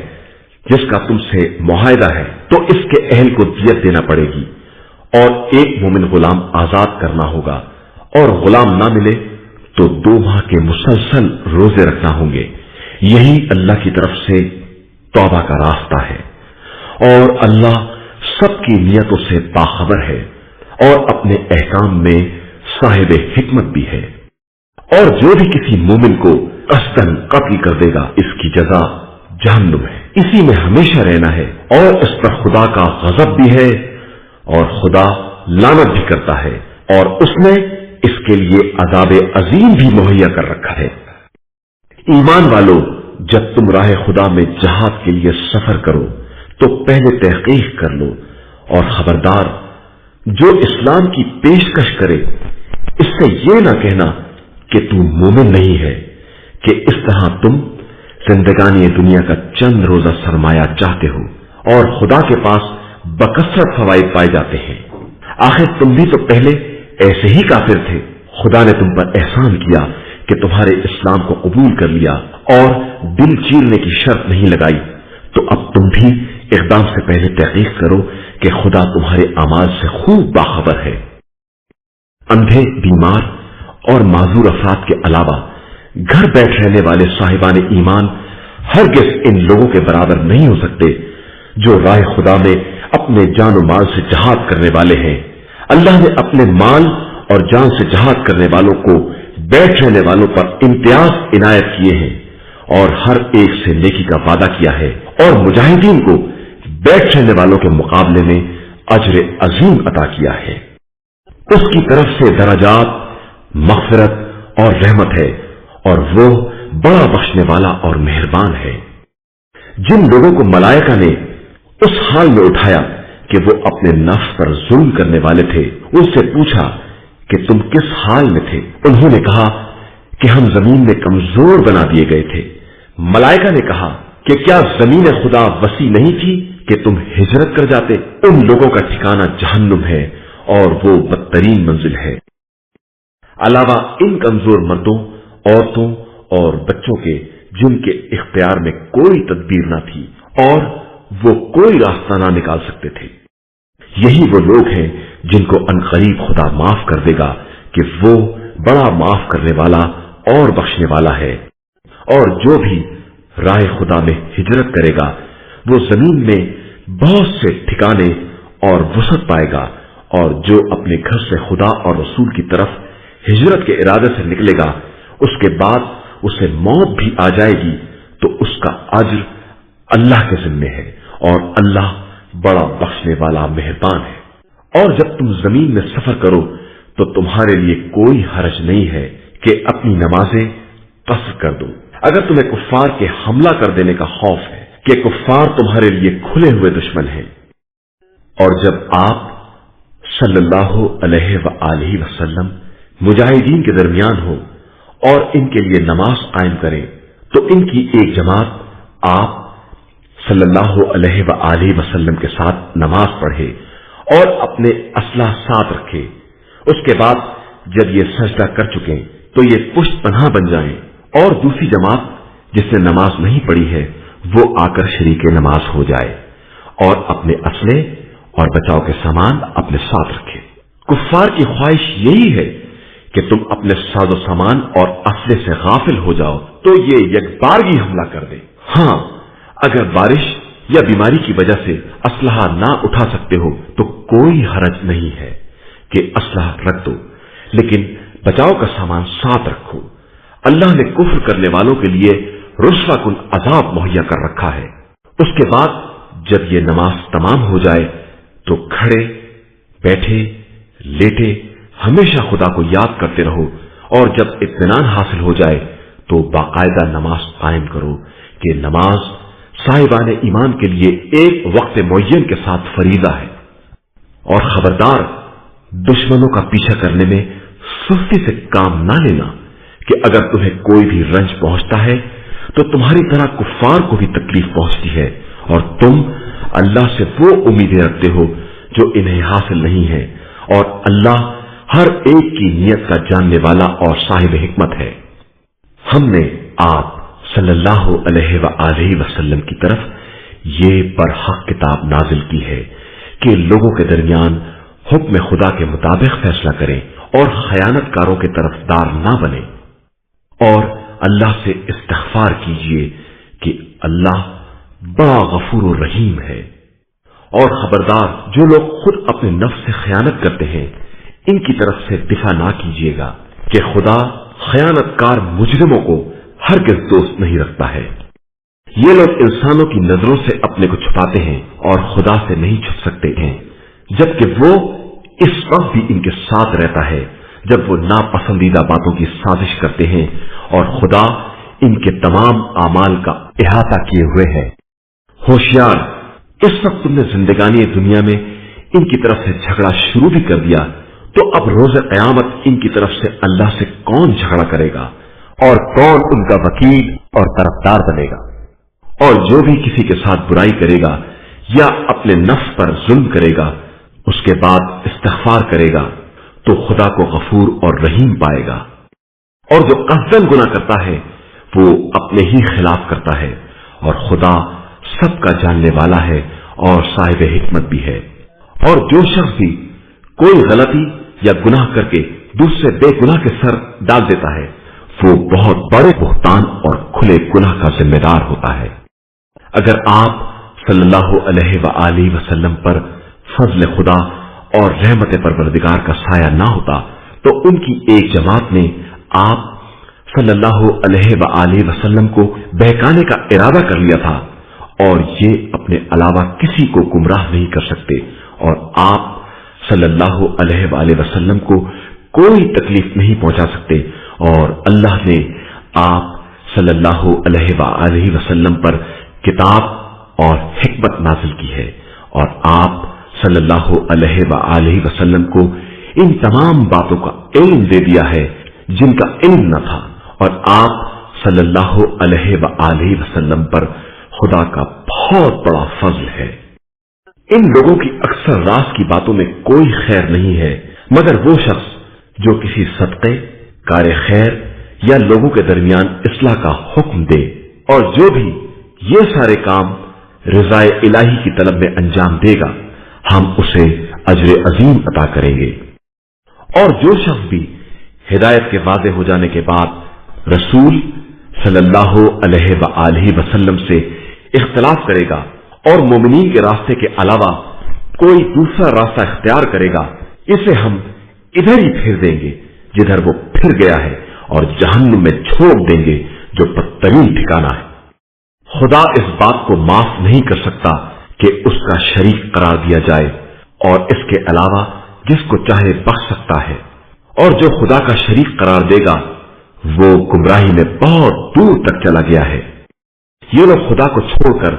जिसका तुमसे मुआहिदा है, तो इसके अहल को दियत देना पड़ेगी और एक मोमिन गुलाम आजाद करना होगा। और गुलाम ना मिले तो 2 माह के मुसलसल रोजे रखना होंगे। यही अल्लाह की तरफ से तौबा का रास्ता है। और अल्लाह सबकी नियतों से बाखबर है और अपने अहकाम में साहिब हिकमत भी है। और जो भी किसी मोमिन को कस्दन कत्ल कर देगा, इसकी जजा जहन्नुम है, इसी में हमेशा रहना है और इस पर खुदा का गजब भी है और खुदा लानत भी करता है और उसने इसके लिए अजाब अजीम भी मुहैया कर रखा है। ईमान वालों, जब तुम राह खुदा में जहाद के लिए सफर करो तो पहले तहकीक कर लो और खबरदार, जो इस्लाम की पेशकश करे इससे ये ना कहना कि तू मोमिन नहीं है कि इस तरह तुम जिंदगानी दुनिया का चंद रोजा सरमाया चाहते हो और खुदा के पास बकसरत फवाइद पाए जाते हैं। आखिर तुम भी तो पहले ऐसे ही काफिर थे। खुदा ने तुम पर एहसान किया कि तुम्हारे इस्लाम को कबूल कर लिया और दिल चीरने की शर्त नहीं लगाई, तो अब तुम भी इकदाम से पहले तहकीक करो कि खुदा तुम्हारे अमाल से खूब बाखबर है। अंधे, बीमार और माजूर अफराद के अलावा घर बैठ रहने वाले साहिबान ईमान हरगिज इन लोगों के बराबर नहीं हो सकते जो राह खुदा में अपने जान और माल से जहाद करने वाले हैं। अल्लाह ने अपने माल और जान से जहाद करने वालों को बैठ रहने वालों पर इम्तियाज इनायत किए हैं और हर एक से नेकी का वादा किया है और मुजाहिदीन को बैठ रहने वालों के मुकाबले में अजर अजीम अता किया है। उसकी तरफ से दराजात, मग़फ़िरत और रहमत है और वो बड़ा बख्शने वाला और मेहरबान है। जिन लोगों को मलाइका ने उस हाल में उठाया कि वो अपने नफ्स पर जुल्म करने वाले थे, उनसे पूछा कि तुम किस हाल में थे? उन्होंने कहा कि हम जमीन में कमजोर बना दिए गए थे। मलाइका ने कहा कि क्या जमीन खुदा वसी नहीं थी कि तुम हिजरत कर जाते? उन लोगों का ठिकाना जहन्नुम है और वो बदतरीन मंजिल है। अलावा इन कमजोर मर्दों, औरतों और बच्चों के जिनके इख्तियार में कोई तदबीर न थी और वो कोई रास्ता ना निकाल सकते थे, यही वो लोग हैं जिनको अनकरीब खुदा माफ कर देगा कि वो बड़ा माफ करने वाला और बख्शने वाला है। और जो भी राह खुदा में हिजरत करेगा वो जमीन में बहुत से ठिकाने और वसत पाएगा, और जो अपने घर से खुदा और रसूल की तरफ हिजरत के इरादे से निकलेगा, उसके बाद उसे मौत भी आ जाएगी, तो उसका अज्र अल्लाह के जिम्मे है और अल्लाह बड़ा बख्शने वाला मेहरबान है। और जब तुम जमीन में सफर करो तो तुम्हारे लिए कोई हरज नहीं है कि अपनी नमाजें कसर कर दो, अगर तुम्हें कुफ्फार के हमला कर देने का खौफ है कि कुफ्फार तुम्हारे लिए खुले हुए दुश्मन हैं। और जब आप सल्लल्लाहु अलैहि वसल्लम मुजाहिदीन के दरमियान हो और इनके लिए नमाज कायम करें, تو इनकी एक जमात आप सल्लल्लाहु अलैहि वआलिहि वसल्लम के साथ नमाज पढ़े और अपने असला साथ रखे। उसके बाद जब ये सजदा कर चुके तो ये पुष्ट पनाह बन जाएं और दूसरी जमात जिसने नमाज नहीं पढ़ी है वो आकर शरीके नमाज हो जाए और अपने असले और बचाव के सामान अपने साथ रखे। कुफ्फार की ख्वाहिश यही है कि तुम अपने साजो सामान और असले से गाफिल हो जाओ तो ये यकबारगी हमला कर दे। हाँ, अगर बारिश या बीमारी की वजह से असलहा ना उठा सकते हो तो कोई हरज नहीं है कि असलहा रख दो, लेकिन बचाव का सामान साथ रखो। अल्लाह ने कुफ्र करने वालों के लिए रुस्वा कुन अजाब मुहैया कर रखा है। उसके बाद जब ये नमाज तमाम हो जाए तो खड़े बैठे लेटे हमेशा खुदा को याद करते रहो और जब इत्मीनान हासिल हो जाए तो बाकायदा नमाज कायम करो कि नमाज साहिबान ईमान के लिए एक वक्त मुअय्यन के साथ फरीजा है। और खबरदार, दुश्मनों का पीछा करने में सुस्ती से काम ना लेना कि अगर तुम्हें कोई भी रंज पहुंचता है तो तुम्हारी तरह कुफ्फार को भी तकलीफ पहुंचती है और तुम अल्लाह से वो उम्मीदें रखते हो जो इन्हें हासिल नहीं है, और अल्लाह हर एक की नीयत का जानने वाला और साहिब हिकमत है। हमने आप सल्लल्लाहु अलैहि वसल्लम की तरफ ये बरहक किताब नाजिल की है कि लोगों के दरमियान हुक्म खुदा के मुताबिक फैसला करें और खयानतकारों के तरफदार ना बने, और अल्लाह से इस्तिग़फ़ार कीजिए कि अल्लाह बड़ा गफूर रहीम है। और खबरदार, जो लोग खुद अपने नफ्स से खयानत करते हैं इनकी तरफ से दिफा ना कीजिएगा कि खुदा खयानतकार मुजरिमों को हरगिज़ दोस्त नहीं रखता है। ये लोग इंसानों की नजरों से अपने को छुपाते हैं और खुदा से नहीं छुप सकते हैं, जबकि वो इस वक्त भी इनके साथ रहता है जब वो नापसंदीदा बातों की साजिश करते हैं, और खुदा इनके तमाम आमाल का इहाता किए हुए है। होशियार, इस वक्त तुमने जिंदगानी दुनिया में इनकी तरफ से झगड़ा शुरू भी कर दिया तो अब रोज़े क़यामत इनकी तरफ से अल्लाह से कौन झगड़ा करेगा और कौन उनका वकील और तरफदार बनेगा। और जो भी किसी के साथ बुराई करेगा या अपने नफ्स पर जुल्म करेगा उसके बाद इस्तिग़फ़ार करेगा तो खुदा को गफूर और रहीम पाएगा। और जो कस्दन गुनाह करता है वो अपने ही खिलाफ करता है, और खुदा सबका जानने वाला है और साहिब हिकमत भी है। और जो शख्स भी कोई गलती या गुनाह करके दूसरे बेगुनाह के सर डाल देता है वो बहुत बड़े बुहतान और खुले गुनाह का जिम्मेदार होता है। अगर आप सल्लल्लाहु अलैहि वसल्लम पर फजल खुदा और रहमत परवरदिगार का साया ना होता तो उनकी एक जमात ने आप सल्लल्लाहु अलैहि वसल्लम को बहकाने का इरादा कर लिया था, और ये अपने अलावा किसी को गुमराह नहीं कर सकते, और आप सल्लल्लाहु अलैहि वसल्लम को कोई तकलीफ नहीं पहुंचा सकते। और अल्लाह ने आप सल्लल्लाहु अलैहि वसल्लम पर किताब और हिकमत नाजिल की है, और आप सल्लल्लाहु अलैहि वसल्लम को इन तमाम बातों का इल्म दे दिया है जिनका इल्म न था, और आप सल्लल्लाहु अलैहि वसल्लम पर खुदा का बहुत बड़ा फजल है। इन लोगों की अक्सर राज की बातों में कोई खैर नहीं है मगर वो शख्स जो किसी सदक़े, कार खैर या लोगों के दरमियान इस्लाह का हुक्म दे, और जो भी ये सारे काम रिज़ाए इलाही की तलब में अंजाम देगा हम उसे अजर अजीम अता करेंगे। और जो शख्स भी हिदायत के वादे हो जाने के बाद रसूल सल्लल्लाहु अलैहि वसल्लम से इख्तिलाफ करेगा और मोमिनीन के रास्ते के अलावा कोई दूसरा रास्ता इख्तियार करेगा, इसे हम इधर ही फिर देंगे जिधर वो फिर गया है, और जहन्नुम में झोंक देंगे जो बदतरीन ठिकाना है। खुदा इस बात को माफ नहीं कर सकता कि उसका शरीक करार दिया जाए, और इसके अलावा जिसको चाहे बख्श सकता है, और जो खुदा का शरीक करार देगा वो गुमराही में बहुत दूर तक चला गया है। ये लोग खुदा को छोड़कर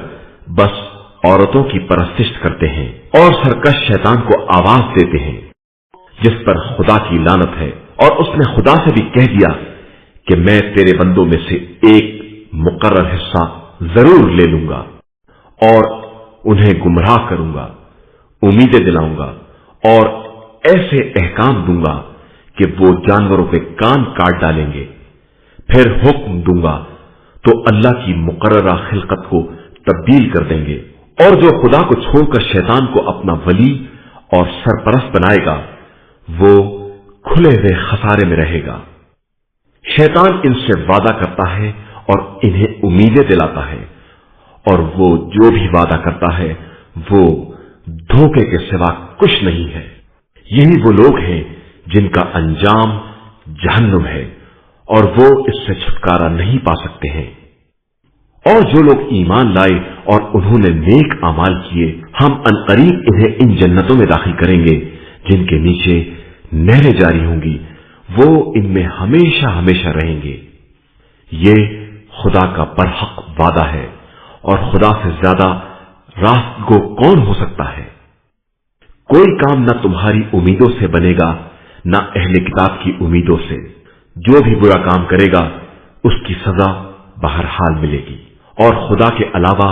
बस औरतों की परस्तिश करते हैं और सरकश शैतान को आवाज देते हैं जिस पर खुदा की लानत है, और उसने खुदा से भी कह दिया कि मैं तेरे बंदों में से एक मुकर्रर हिस्सा जरूर ले लूंगा और उन्हें गुमराह करूंगा, उम्मीदें दिलाऊंगा और ऐसे अहकाम दूंगा कि वो जानवरों के कान काट डालेंगे। फिर हुक्म दूंगा तो अल्लाह की मुकर्ररा खिलकत को तब्दील कर देंगे, और जो खुदा को छोड़कर शैतान को अपना वली और सरपरस्त बनाएगा वो खुले हुए खसारे में रहेगा। शैतान इनसे वादा करता है और इन्हें उम्मीदें दिलाता है, और वो जो भी वादा करता है वो धोखे के सिवा कुछ नहीं है। यही वो लोग हैं जिनका अंजाम जहन्नुम है और वो इससे छुटकारा नहीं पा सकते हैं। और जो लोग ईमान लाए और उन्होंने नेक अमाल किए, हम अनकरीब इन्हें इन जन्नतों में दाखिल करेंगे जिनके नीचे नहरें जारी होंगी, वो इनमें हमेशा हमेशा रहेंगे। ये खुदा का बरहक वादा है और खुदा से ज्यादा रास्तगो कौन हो सकता है। कोई काम न तुम्हारी उम्मीदों से बनेगा न अहले किताब की उम्मीदों से। जो भी बुरा काम करेगा उसकी सजा बहरहाल मिलेगी, और खुदा के अलावा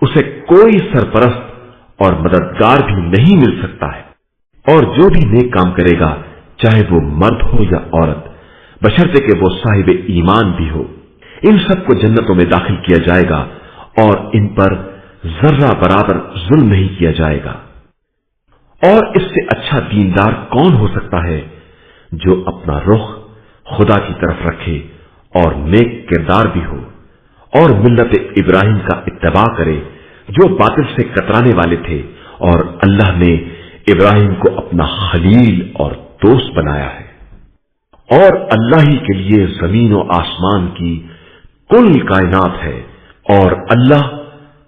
उसे कोई सरपरस्त और मददगार भी नहीं मिल सकता है। और जो भी नेक काम करेगा, चाहे वो मर्द हो या औरत, बशर्ते कि वो साहिब ईमान भी हो, इन सबको जन्नतों में दाखिल किया जाएगा और इन पर जर्रा बराबर जुल्म नहीं किया जाएगा। और इससे अच्छा दीनदार कौन हो सकता है जो अपना रुख खुदा की तरफ रखे और नेक किरदार भी हो और मिल्लत इब्राहिम का इत्तबा करे, जो बातिल से कतराने वाले थे, और अल्लाह ने इब्राहिम को अपना खलील और दोस्त बनाया है। और अल्लाह ही के लिए जमीन और आसमान की कुल कायनात है, और अल्लाह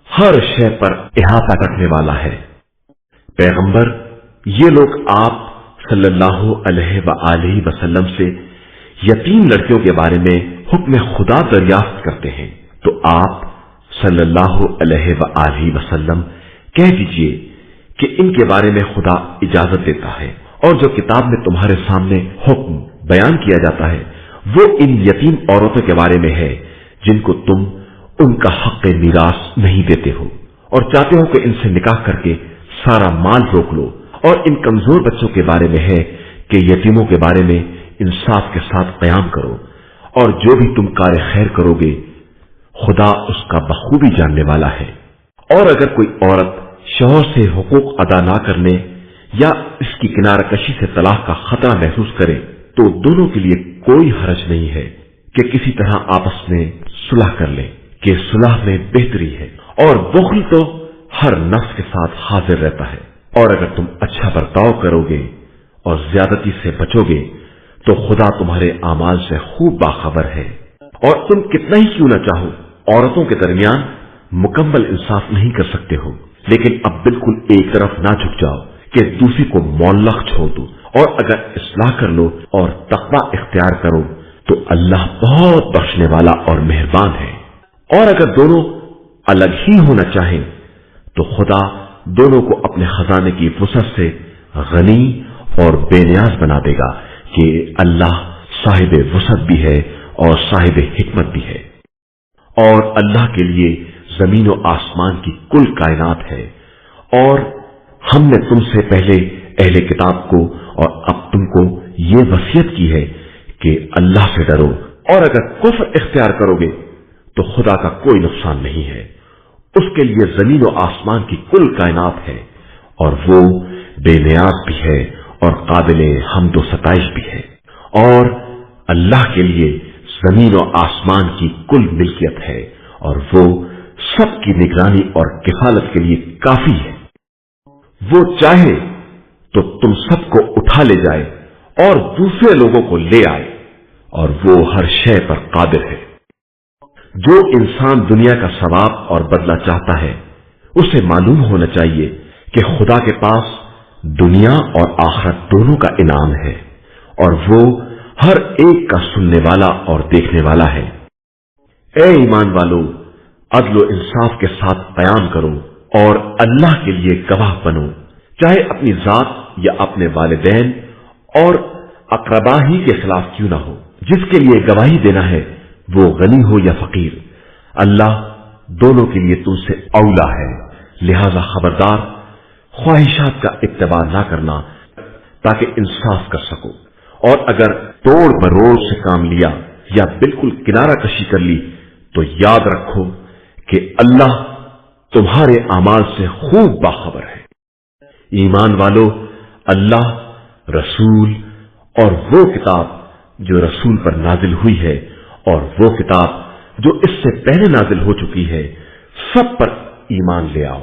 हर शय पर इहाता रखने वाला है। पैगंबर, ये लोग आप सल्लल्लाहु अलैहि वसल्लम से यतीम लड़कियों के बारे में हुक्म खुदा दरियाफ्त करते हैं, तो आप सल्लल्लाहु अलैहि वसल्लम कह दीजिए कि इनके बारे में खुदा इजाजत देता है, और जो किताब में तुम्हारे सामने हुक्म बयान किया जाता है वो इन यतीम औरतों के बारे में है जिनको तुम उनका हक मीरास नहीं देते हो, और चाहते हो कि इनसे निकाह करके सारा माल रोक लो। और इन कमजोर बच्चों के बारे में है कि यतीमों के बारे में इंसाफ के साथ कयाम करो, और जो भी तुम कार्य खैर करोगे खुदा उसका बखूबी जानने वाला है। और अगर कोई औरत शौहर से हुकूक अदा ना करने या इसकी किनारा कशी से तलाक का खतरा महसूस करे, तो दोनों के लिए कोई हरज नहीं है कि किसी तरह आपस में सुलह कर ले, कि सुलह में बेहतरी है। और बुख्ल तो हर नफ्स के साथ हाजिर रहता है। और अगर तुम अच्छा बर्ताव करोगे और ज्यादती से बचोगे तो खुदा तुम्हारे आमाल से खूब बाखबर है। और तुम कितना ही क्यों न चाहो, औरतों के दरमियान मुकम्मल इंसाफ नहीं कर सकते हो, लेकिन अब बिल्कुल एक तरफ ना झुक जाओ कि दूसरी को मौल्लक छोड़ दो। और अगर इस्लाह कर लो और तक़वा इख्तियार करो तो अल्लाह बहुत बख्शने वाला और मेहरबान है। और अगर दोनों अलग ही होना चाहें तो खुदा दोनों को अपने खजाने की वुसअत से गनी और बेनियाज बना देगा कि अल्लाह साहिब वुसअत भी है और साहिब हिकमत भी है। और अल्लाह के लिए जमीन और आसमान की कुल कायनात है। और हमने तुमसे पहले अहले किताब को और अब तुमको ये वसीयत की है कि अल्लाह से डरो, और अगर कुफ्र इख्तियार करोगे तो खुदा का कोई नुकसान नहीं है। उसके लिए जमीन और आसमान की कुल कायनात है, और वो बेनियाज भी है और काबिले हम्दो सताइश भी है। और अल्लाह के लिए जमीन और आसमान की कुल मिल्कियत है, और वो सबकी निगरानी और किफालत के लिए काफी है। वो चाहे तो तुम सबको उठा ले जाए और दूसरे लोगों को ले आए, और वो हर शय पर कादिर है। जो इंसान दुनिया का सवाब और बदला चाहता है, उसे मालूम होना चाहिए कि खुदा के पास दुनिया और आखिरत दोनों का इनाम है, और वो हर एक का सुनने वाला और देखने वाला है। ए ईमान वालों, अदल इंसाफ के साथ कयाम करो और अल्लाह के लिए गवाह बनो, चाहे अपनी जात या अपने वालिदैन और अकरबा ही के खिलाफ क्यों ना हो। जिसके लिए गवाही देना है वो गनी हो या फकीर, اللہ دونوں کے لیے تم سے اولا ہے، لہذا خبردار خواہشات کا اتباع نہ کرنا تاکہ انصاف کر سکو، اور اگر توڑ مروڑ سے کام لیا یا بالکل کنارہ کشی کر لی تو یاد رکھو کہ اللہ تمہارے اعمال سے خوب باخبر ہے۔ ایمان والو، اللہ، رسول اور وہ کتاب جو رسول پر نازل ہوئی ہے اور وہ کتاب جو اس سے پہلے نازل ہو چکی ہے، سب پر ایمان لے آؤ،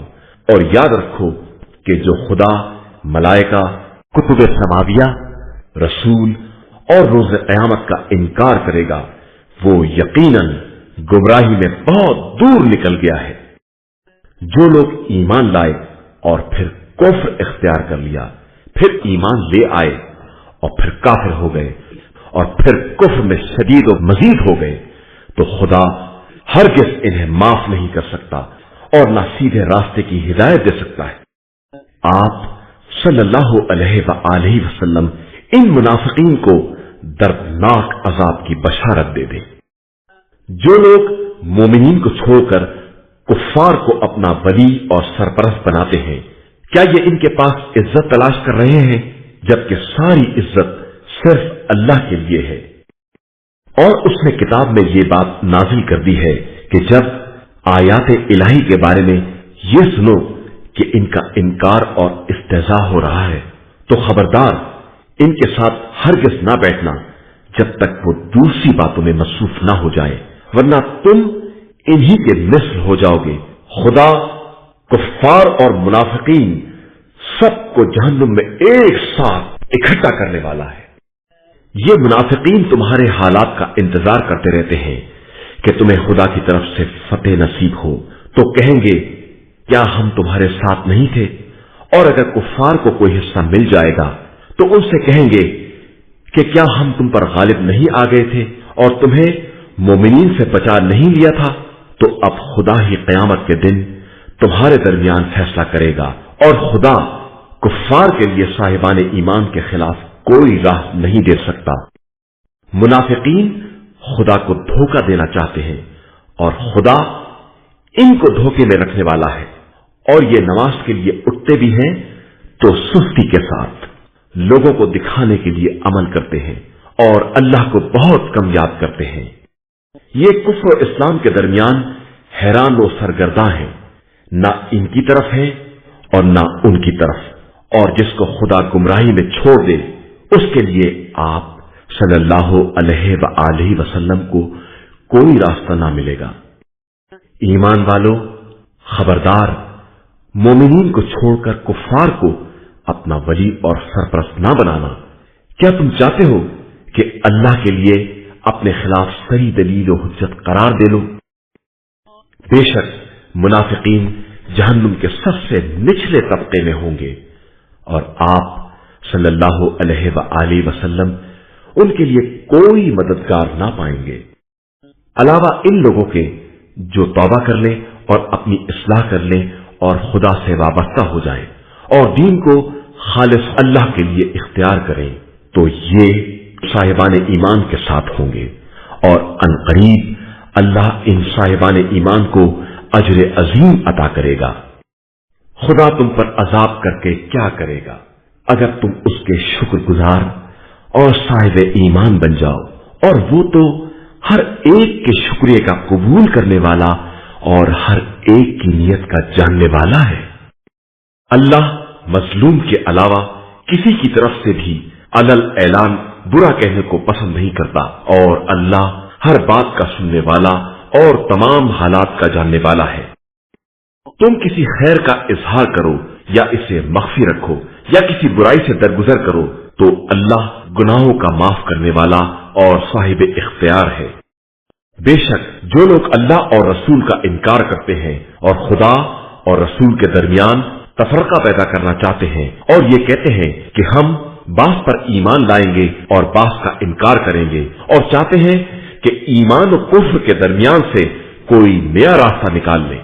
اور یاد رکھو کہ جو خدا، ملائکہ، کتب سماویہ، رسول اور روز قیامت کا انکار کرے گا وہ یقیناً گمراہی میں بہت دور نکل گیا ہے۔ جو لوگ ایمان لائے اور پھر کفر اختیار کر لیا، پھر ایمان لے آئے اور پھر کافر ہو گئے اور پھر کفر میں شدید و مزید ہو گئے، تو خدا ہرگز انہیں معاف نہیں کر سکتا اور نہ سیدھے راستے کی ہدایت دے سکتا ہے۔ آپ صلی اللہ علیہ وآلہ وسلم ان منافقین کو دردناک عذاب کی بشارت دے دیں۔ جو لوگ مومنین کو چھوڑ کر کفار کو اپنا ولی اور سرپرست بناتے ہیں، کیا یہ ان کے پاس عزت تلاش کر رہے ہیں، جبکہ ساری عزت صرف اللہ کے لیے ہے۔ اور اس نے کتاب میں یہ بات نازل کر دی ہے کہ جب آیات الہی کے بارے میں یہ سنو کہ ان کا انکار اور استہزاء ہو رہا ہے تو خبردار ان کے ساتھ ہرگز نہ بیٹھنا جب تک وہ دوسری باتوں میں مصروف نہ ہو جائے، ورنہ تم انہی کے مثل ہو جاؤ گے۔ خدا کفار اور منافقین سب کو جہنم میں ایک ساتھ اکٹھا کرنے والا ہے۔ یہ منافقین تمہارے حالات کا انتظار کرتے رہتے ہیں کہ تمہیں خدا کی طرف سے فتح نصیب ہو، تو کہیں گے کیا ہم تمہارے ساتھ نہیں تھے؟ اور اگر کفار کو کوئی حصہ مل جائے گا تو ان سے کہیں گے کہ کیا ہم تم پر غالب نہیں آ گئے تھے اور تمہیں مومنین سے بچا نہیں لیا تھا؟ تو اب خدا ہی قیامت کے دن تمہارے درمیان فیصلہ کرے گا، اور خدا کفار کے لیے صاحبان ایمان کے خلاف کوئی راہ نہیں دے سکتا۔ منافقین خدا کو دھوکہ دینا چاہتے ہیں اور خدا ان کو دھوکے میں رکھنے والا ہے، اور یہ نماز کے لیے اٹھتے بھی ہیں تو سستی کے ساتھ لوگوں کو دکھانے کے لیے عمل کرتے ہیں اور اللہ کو بہت کم یاد کرتے ہیں۔ یہ کفر و اسلام کے درمیان حیران و سرگرداں ہیں، نہ ان کی طرف ہے اور نہ ان کی طرف، اور جس کو خدا گمراہی میں چھوڑ دے اس کے لیے آپ صلی اللہ علیہ وآلہ وسلم کو کوئی راستہ نہ ملے گا۔ ایمان والو، خبردار، مومنین کو چھوڑ کر کفار کو اپنا ولی اور سرپرست نہ بنانا۔ کیا تم چاہتے ہو کہ اللہ کے لیے اپنے خلاف صحیح دلیل و حجت قرار دے لو؟ بے شک منافقین جہنم کے سب سے نچلے طبقے میں ہوں گے، اور آپ صلی اللہ علیہ وآلہ وسلم ان کے لیے کوئی مددگار نہ پائیں گے، علاوہ ان لوگوں کے جو توبہ کر لیں اور اپنی اصلاح کر لیں اور خدا سے وابستہ ہو جائیں اور دین کو خالص اللہ کے لیے اختیار کریں، تو یہ صاحبان ایمان کے ساتھ ہوں گے، اور عنقریب اللہ ان صاحبان ایمان کو اجر عظیم عطا کرے گا۔ خدا تم پر عذاب کر کے کیا کرے گا اگر تم اس کے شکر گزار اور صاحب ایمان بن جاؤ، اور وہ تو ہر ایک کے شکریہ کا قبول کرنے والا اور ہر ایک کی نیت کا جاننے والا ہے۔ اللہ مظلوم کے علاوہ کسی کی طرف سے بھی علل اعلان برا کہنے کو پسند نہیں کرتا، اور اللہ ہر بات کا سننے والا اور تمام حالات کا جاننے والا ہے۔ تم کسی خیر کا اظہار کرو یا اسے مخفی رکھو یا کسی برائی سے درگزر کرو تو اللہ گناہوں کا معاف کرنے والا اور صاحب اختیار ہے۔ بے شک جو لوگ اللہ اور رسول کا انکار کرتے ہیں اور خدا اور رسول کے درمیان تفرقہ پیدا کرنا چاہتے ہیں اور یہ کہتے ہیں کہ ہم بعض پر ایمان لائیں گے اور بعض کا انکار کریں گے، اور چاہتے ہیں کہ ایمان و کفر کے درمیان سے کوئی نیا راستہ نکال لیں،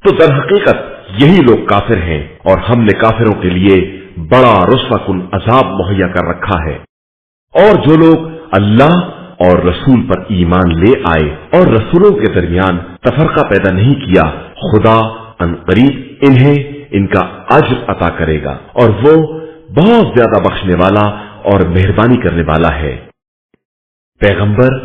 تو در حقیقت یہی لوگ کافر ہیں، اور ہم نے کافروں کے لیے بڑا رسوا کن عذاب مہیا کر رکھا ہے۔ اور جو لوگ اللہ اور رسول پر ایمان لے آئے اور رسولوں کے درمیان تفرقہ پیدا نہیں کیا، خدا عنقریب انہیں ان کا اجر عطا کرے گا اور وہ بہت زیادہ بخشنے والا اور مہربانی کرنے والا ہے۔ پیغمبر،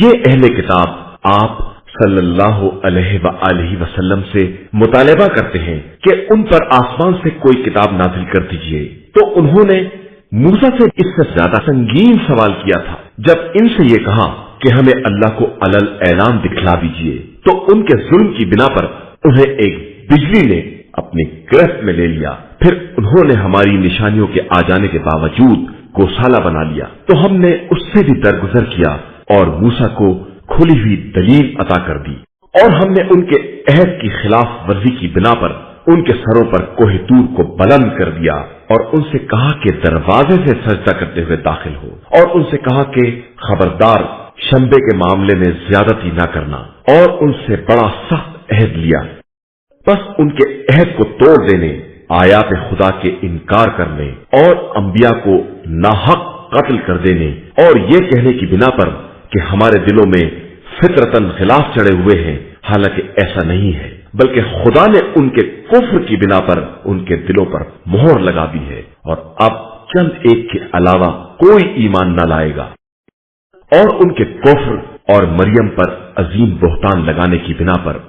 یہ اہل کتاب آپ صلی اللہ علیہ وآلہ وسلم سے مطالبہ کرتے ہیں کہ ان پر آسمان سے کوئی کتاب نازل کر دیجیے، تو انہوں نے موسیٰ سے اس سے زیادہ سنگین سوال کیا تھا۔ جب ان سے یہ کہا کہ ہمیں اللہ کو علل اعلان دکھلا دیجیے، تو ان کے ظلم کی بنا پر انہیں ایک بجلی نے اپنی گرفت میں لے لیا، پھر انہوں نے ہماری نشانیوں کے آ جانے کے باوجود گوسالہ بنا لیا، تو ہم نے اس سے بھی درگزر کیا اور موسیٰ کو کھلی ہوئی دلیل عطا کر دی، اور ہم نے ان کے عہد کی خلاف ورزی کی بنا پر ان کے سروں پر کوہ طور کو بلند کر دیا اور ان سے کہا کہ دروازے سے سجدہ کرتے ہوئے داخل ہو، اور ان سے کہا کہ خبردار شنبے کے معاملے میں زیادتی نہ کرنا، اور ان سے بڑا سخت عہد لیا۔ بس ان کے عہد کو توڑ دینے، آیات خدا کے انکار کرنے اور انبیاء کو ناحق قتل کر دینے اور یہ کہنے کی بنا پر کہ ہمارے دلوں میں فطرتاً خلاف چڑھے ہوئے ہیں، حالانکہ ایسا نہیں ہے، بلکہ خدا نے ان کے کفر کی بنا پر ان کے دلوں پر مہر لگا دی ہے، اور اب چند ایک کے علاوہ کوئی ایمان نہ لائے گا۔ اور ان کے کفر اور مریم پر عظیم بہتان لگانے کی بنا پر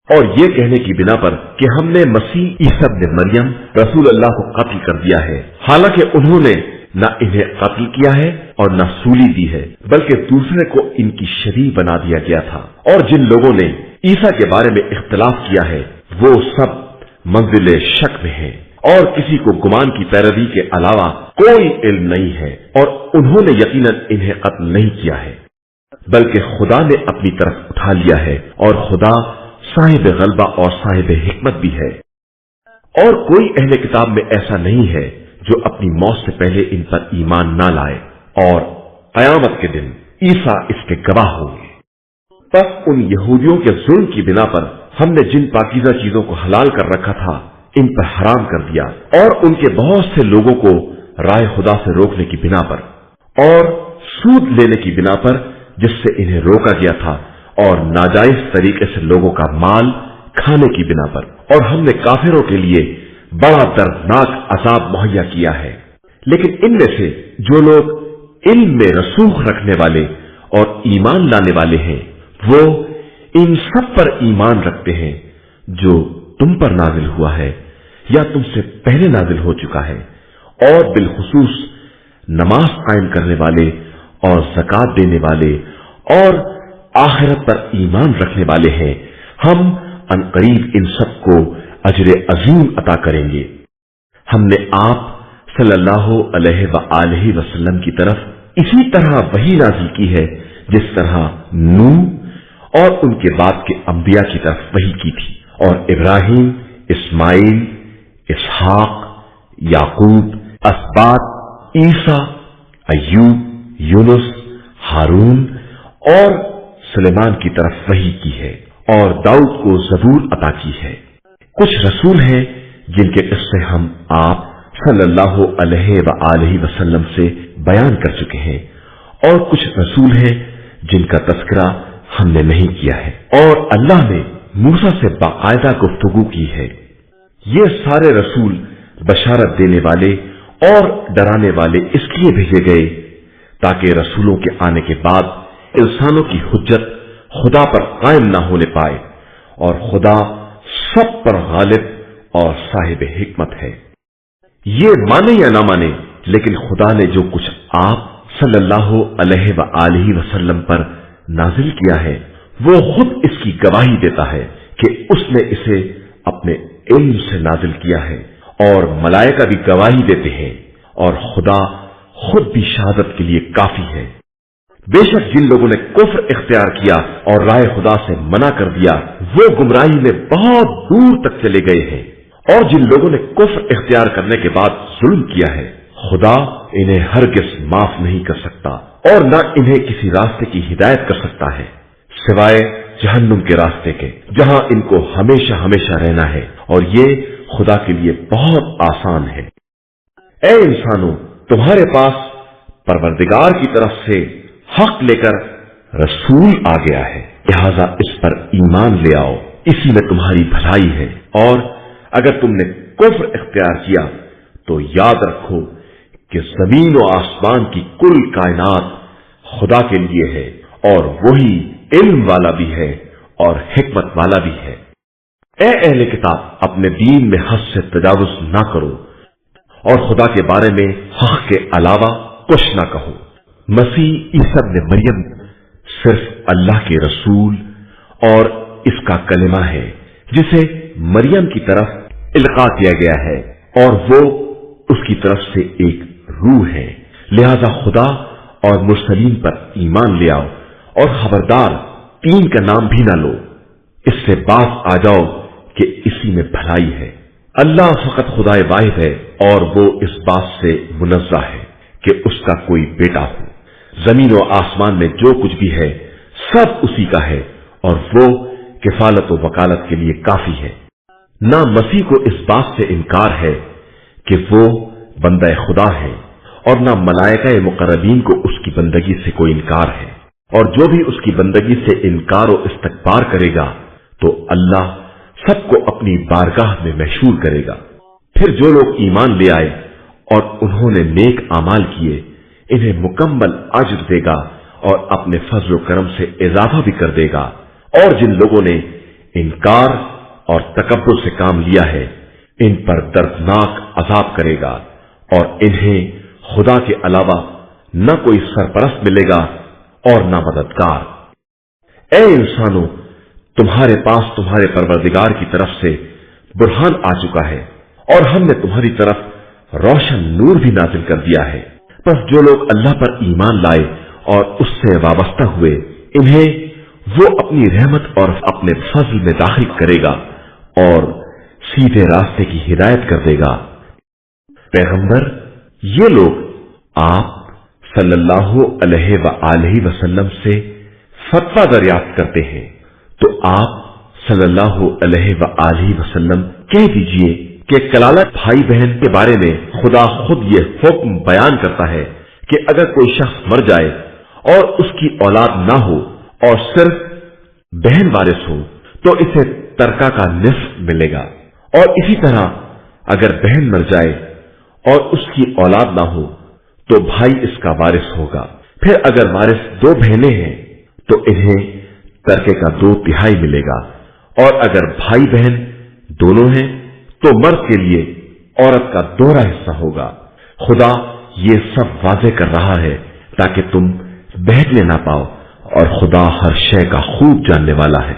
اور یہ کہنے کی بنا پر کہ ہم نے مسیح عیسی ابن مریم رسول اللہ کو قتل کر دیا ہے، حالانکہ انہوں نے نہ انہیں قتل کیا ہے اور نہ سولی دی ہے، بلکہ دوسرے کو ان کی شبیہ بنا دیا گیا تھا۔ اور جن لوگوں نے عیسیٰ کے بارے میں اختلاف کیا ہے وہ سب منزل شک میں ہیں، اور کسی کو گمان کی پیروی کے علاوہ کوئی علم نہیں ہے، اور انہوں نے یقیناً انہیں قتل نہیں کیا ہے، بلکہ خدا نے اپنی طرف اٹھا لیا ہے، اور خدا صاحب غلبہ اور صاحب حکمت بھی ہے۔ اور کوئی اہل کتاب میں ایسا نہیں ہے جو اپنی موت سے پہلے ان پر ایمان نہ لائے، اور قیامت کے دن عیسیٰ اس کے گواہ ہوں گے۔ بس ان یہودیوں کے ظلم کی بنا پر ہم نے جن پاکیزہ چیزوں کو حلال کر رکھا تھا ان پر حرام کر دیا، اور ان کے بہت سے لوگوں کو رائے خدا سے روکنے کی بنا پر اور سود لینے کی بنا پر جس سے انہیں روکا گیا تھا، اور ناجائز طریقے سے لوگوں کا مال کھانے کی بنا پر، اور ہم نے کافروں کے لیے بڑا دردناک عذاب مہیا کیا ہے۔ لیکن ان میں سے جو لوگ علم میں رسوخ رکھنے والے اور ایمان لانے والے ہیں وہ ان سب پر ایمان رکھتے ہیں جو تم پر نازل ہوا ہے یا تم سے پہلے نازل ہو چکا ہے، اور بالخصوص نماز قائم کرنے والے اور زکات دینے والے اور آخرت پر ایمان رکھنے والے ہیں۔ ہم عنقریب ان سب کو اجر عظیم عطا کریں گے۔ ہم نے آپ صلی اللہ علیہ وآلہ وسلم کی طرف اسی طرح وحی نازل کی ہے جس طرح نوح اور ان کے بعد کے انبیاء کی طرف وحی کی تھی، اور ابراہیم، اسماعیل، اسحاق، یعقوب، اسباط، عیسیٰ، ایوب، یونس، ہارون اور سلیمان کی طرف وحی کی ہے، اور داؤد کو زبور عطا کی ہے۔ کچھ رسول ہیں جن کے قصے ہم آپ صلی اللہ علیہ وآلہ وسلم سے بیان کر چکے ہیں، اور کچھ رسول ہیں جن کا تذکرہ ہم نے نہیں کیا ہے، اور اللہ نے موسیٰ سے باقاعدہ گفتگو کی ہے۔ یہ سارے رسول بشارت دینے والے اور ڈرانے والے اس لیے بھیجے گئے تاکہ رسولوں کے آنے کے بعد انسانوں کی حجت خدا پر قائم نہ ہونے پائے، اور خدا سب پر غالب اور صاحب حکمت ہے۔ یہ مانے یا نہ مانے، لیکن خدا نے جو کچھ آپ صلی اللہ علیہ وآلہ وسلم پر نازل کیا ہے وہ خود اس کی گواہی دیتا ہے کہ اس نے اسے اپنے علم سے نازل کیا ہے، اور ملائکہ بھی گواہی دیتے ہیں، اور خدا خود بھی شہادت کے لیے کافی ہے۔ بے شک جن لوگوں نے کفر اختیار کیا اور رائے خدا سے منع کر دیا وہ گمراہی میں بہت دور تک چلے گئے ہیں، اور جن لوگوں نے کفر اختیار کرنے کے بعد ظلم کیا ہے خدا انہیں ہرگز معاف نہیں کر سکتا، اور نہ انہیں کسی راستے کی ہدایت کر سکتا ہے سوائے جہنم کے راستے کے، جہاں ان کو ہمیشہ ہمیشہ رہنا ہے، اور یہ خدا کے لیے بہت آسان ہے۔ اے انسانوں، تمہارے پاس پروردگار کی طرف سے हक लेकर रसूल आ गया है, लिहाजा इस पर ईमान ले आओ, इसी में तुम्हारी भलाई है। और अगर तुमने कुफ्र इख्तियार किया तो याद रखो कि जमीन और आसमान की कुल कायनात खुदा के लिए है और वही इल्म वाला भी है और हिकमत वाला भी है। ए अहले किताब, अपने दीन में हद से तजावुज ना करो और खुदा के बारे में हक के अलावा कुछ ना कहो। मसीह ईसा इब्न मरियम सिर्फ अल्लाह के रसूल और इसका कलिमा है जिसे मरियम की तरफ इल्का किया गया है और वो उसकी तरफ से एक रूह है। लिहाजा खुदा और मुरसलीन पर ईमान ले आओ और खबरदार तीन का नाम भी ना लो, इससे बात आ जाओ कि इसी में भलाई है। अल्लाह फकत खुदाए वाहिद है और वो इस बात से मुनज़्ज़ह है कि उसका कोई बेटा हो। जमीन और आसमान में जो कुछ भी है सब उसी का है और वो किफालत और वकालत के लिए काफी है। ना मसीह को इस बात से इनकार है कि वो बंदा खुदा है और ना मलाइका मुकर्रबीन को उसकी बंदगी से कोई इनकार है, और जो भी उसकी बंदगी से इनकार और इस्तकबार करेगा तो अल्लाह सबको अपनी बारगाह में महशूर करेगा। फिर जो लोग ईमान ले आए और उन्होंने नेक आमाल किए, इन्हें मुकम्मल अज्र देगा और अपने फजल करम से इजाफा भी कर देगा। और जिन लोगों ने इनकार और तकब्बुर से काम लिया है, इन पर दर्दनाक अजाब करेगा और इन्हें खुदा के अलावा न कोई सरपरस्त मिलेगा और न मददगार। ए इंसानों, तुम्हारे पास तुम्हारे परवरदिगार की तरफ से बुरहान आ चुका है और हमने तुम्हारी तरफ रोशन नूर भी नाजिल कर दिया है। बस जो लोग अल्लाह पर ईमान लाए और उससे वाबस्ता हुए, इन्हें वो अपनी रहमत और अपने फजल में दाखिल करेगा और सीधे रास्ते की हिदायत कर देगा। पैगंबर, ये लोग आप सल्लल्लाहु अलैहि वसल्लम से फतवा दरियाफ्त करते हैं, तो आप सल्लल्लाहु अलैहि वसल्लम कह दीजिए कि कलालत भाई बहन के बारे में खुदा खुद ये हुक्म बयान करता है कि अगर कोई शख्स मर जाए और उसकी औलाद ना हो और सिर्फ बहन वारिस हो तो इसे तरका का निस्फ मिलेगा, और इसी तरह अगर बहन मर जाए और उसकी औलाद ना हो तो भाई इसका वारिस होगा। फिर अगर वारिस दो बहनें हैं तो इन्हें तरके का 2/3 मिलेगा, और अगर भाई बहन दोनों हैं तो मर्द के लिए औरत का दोहरा हिस्सा होगा। खुदा ये सब वाज़ेह कर रहा है ताकि तुम बहकने ना पाओ, और खुदा हर शय का खूब जानने वाला है।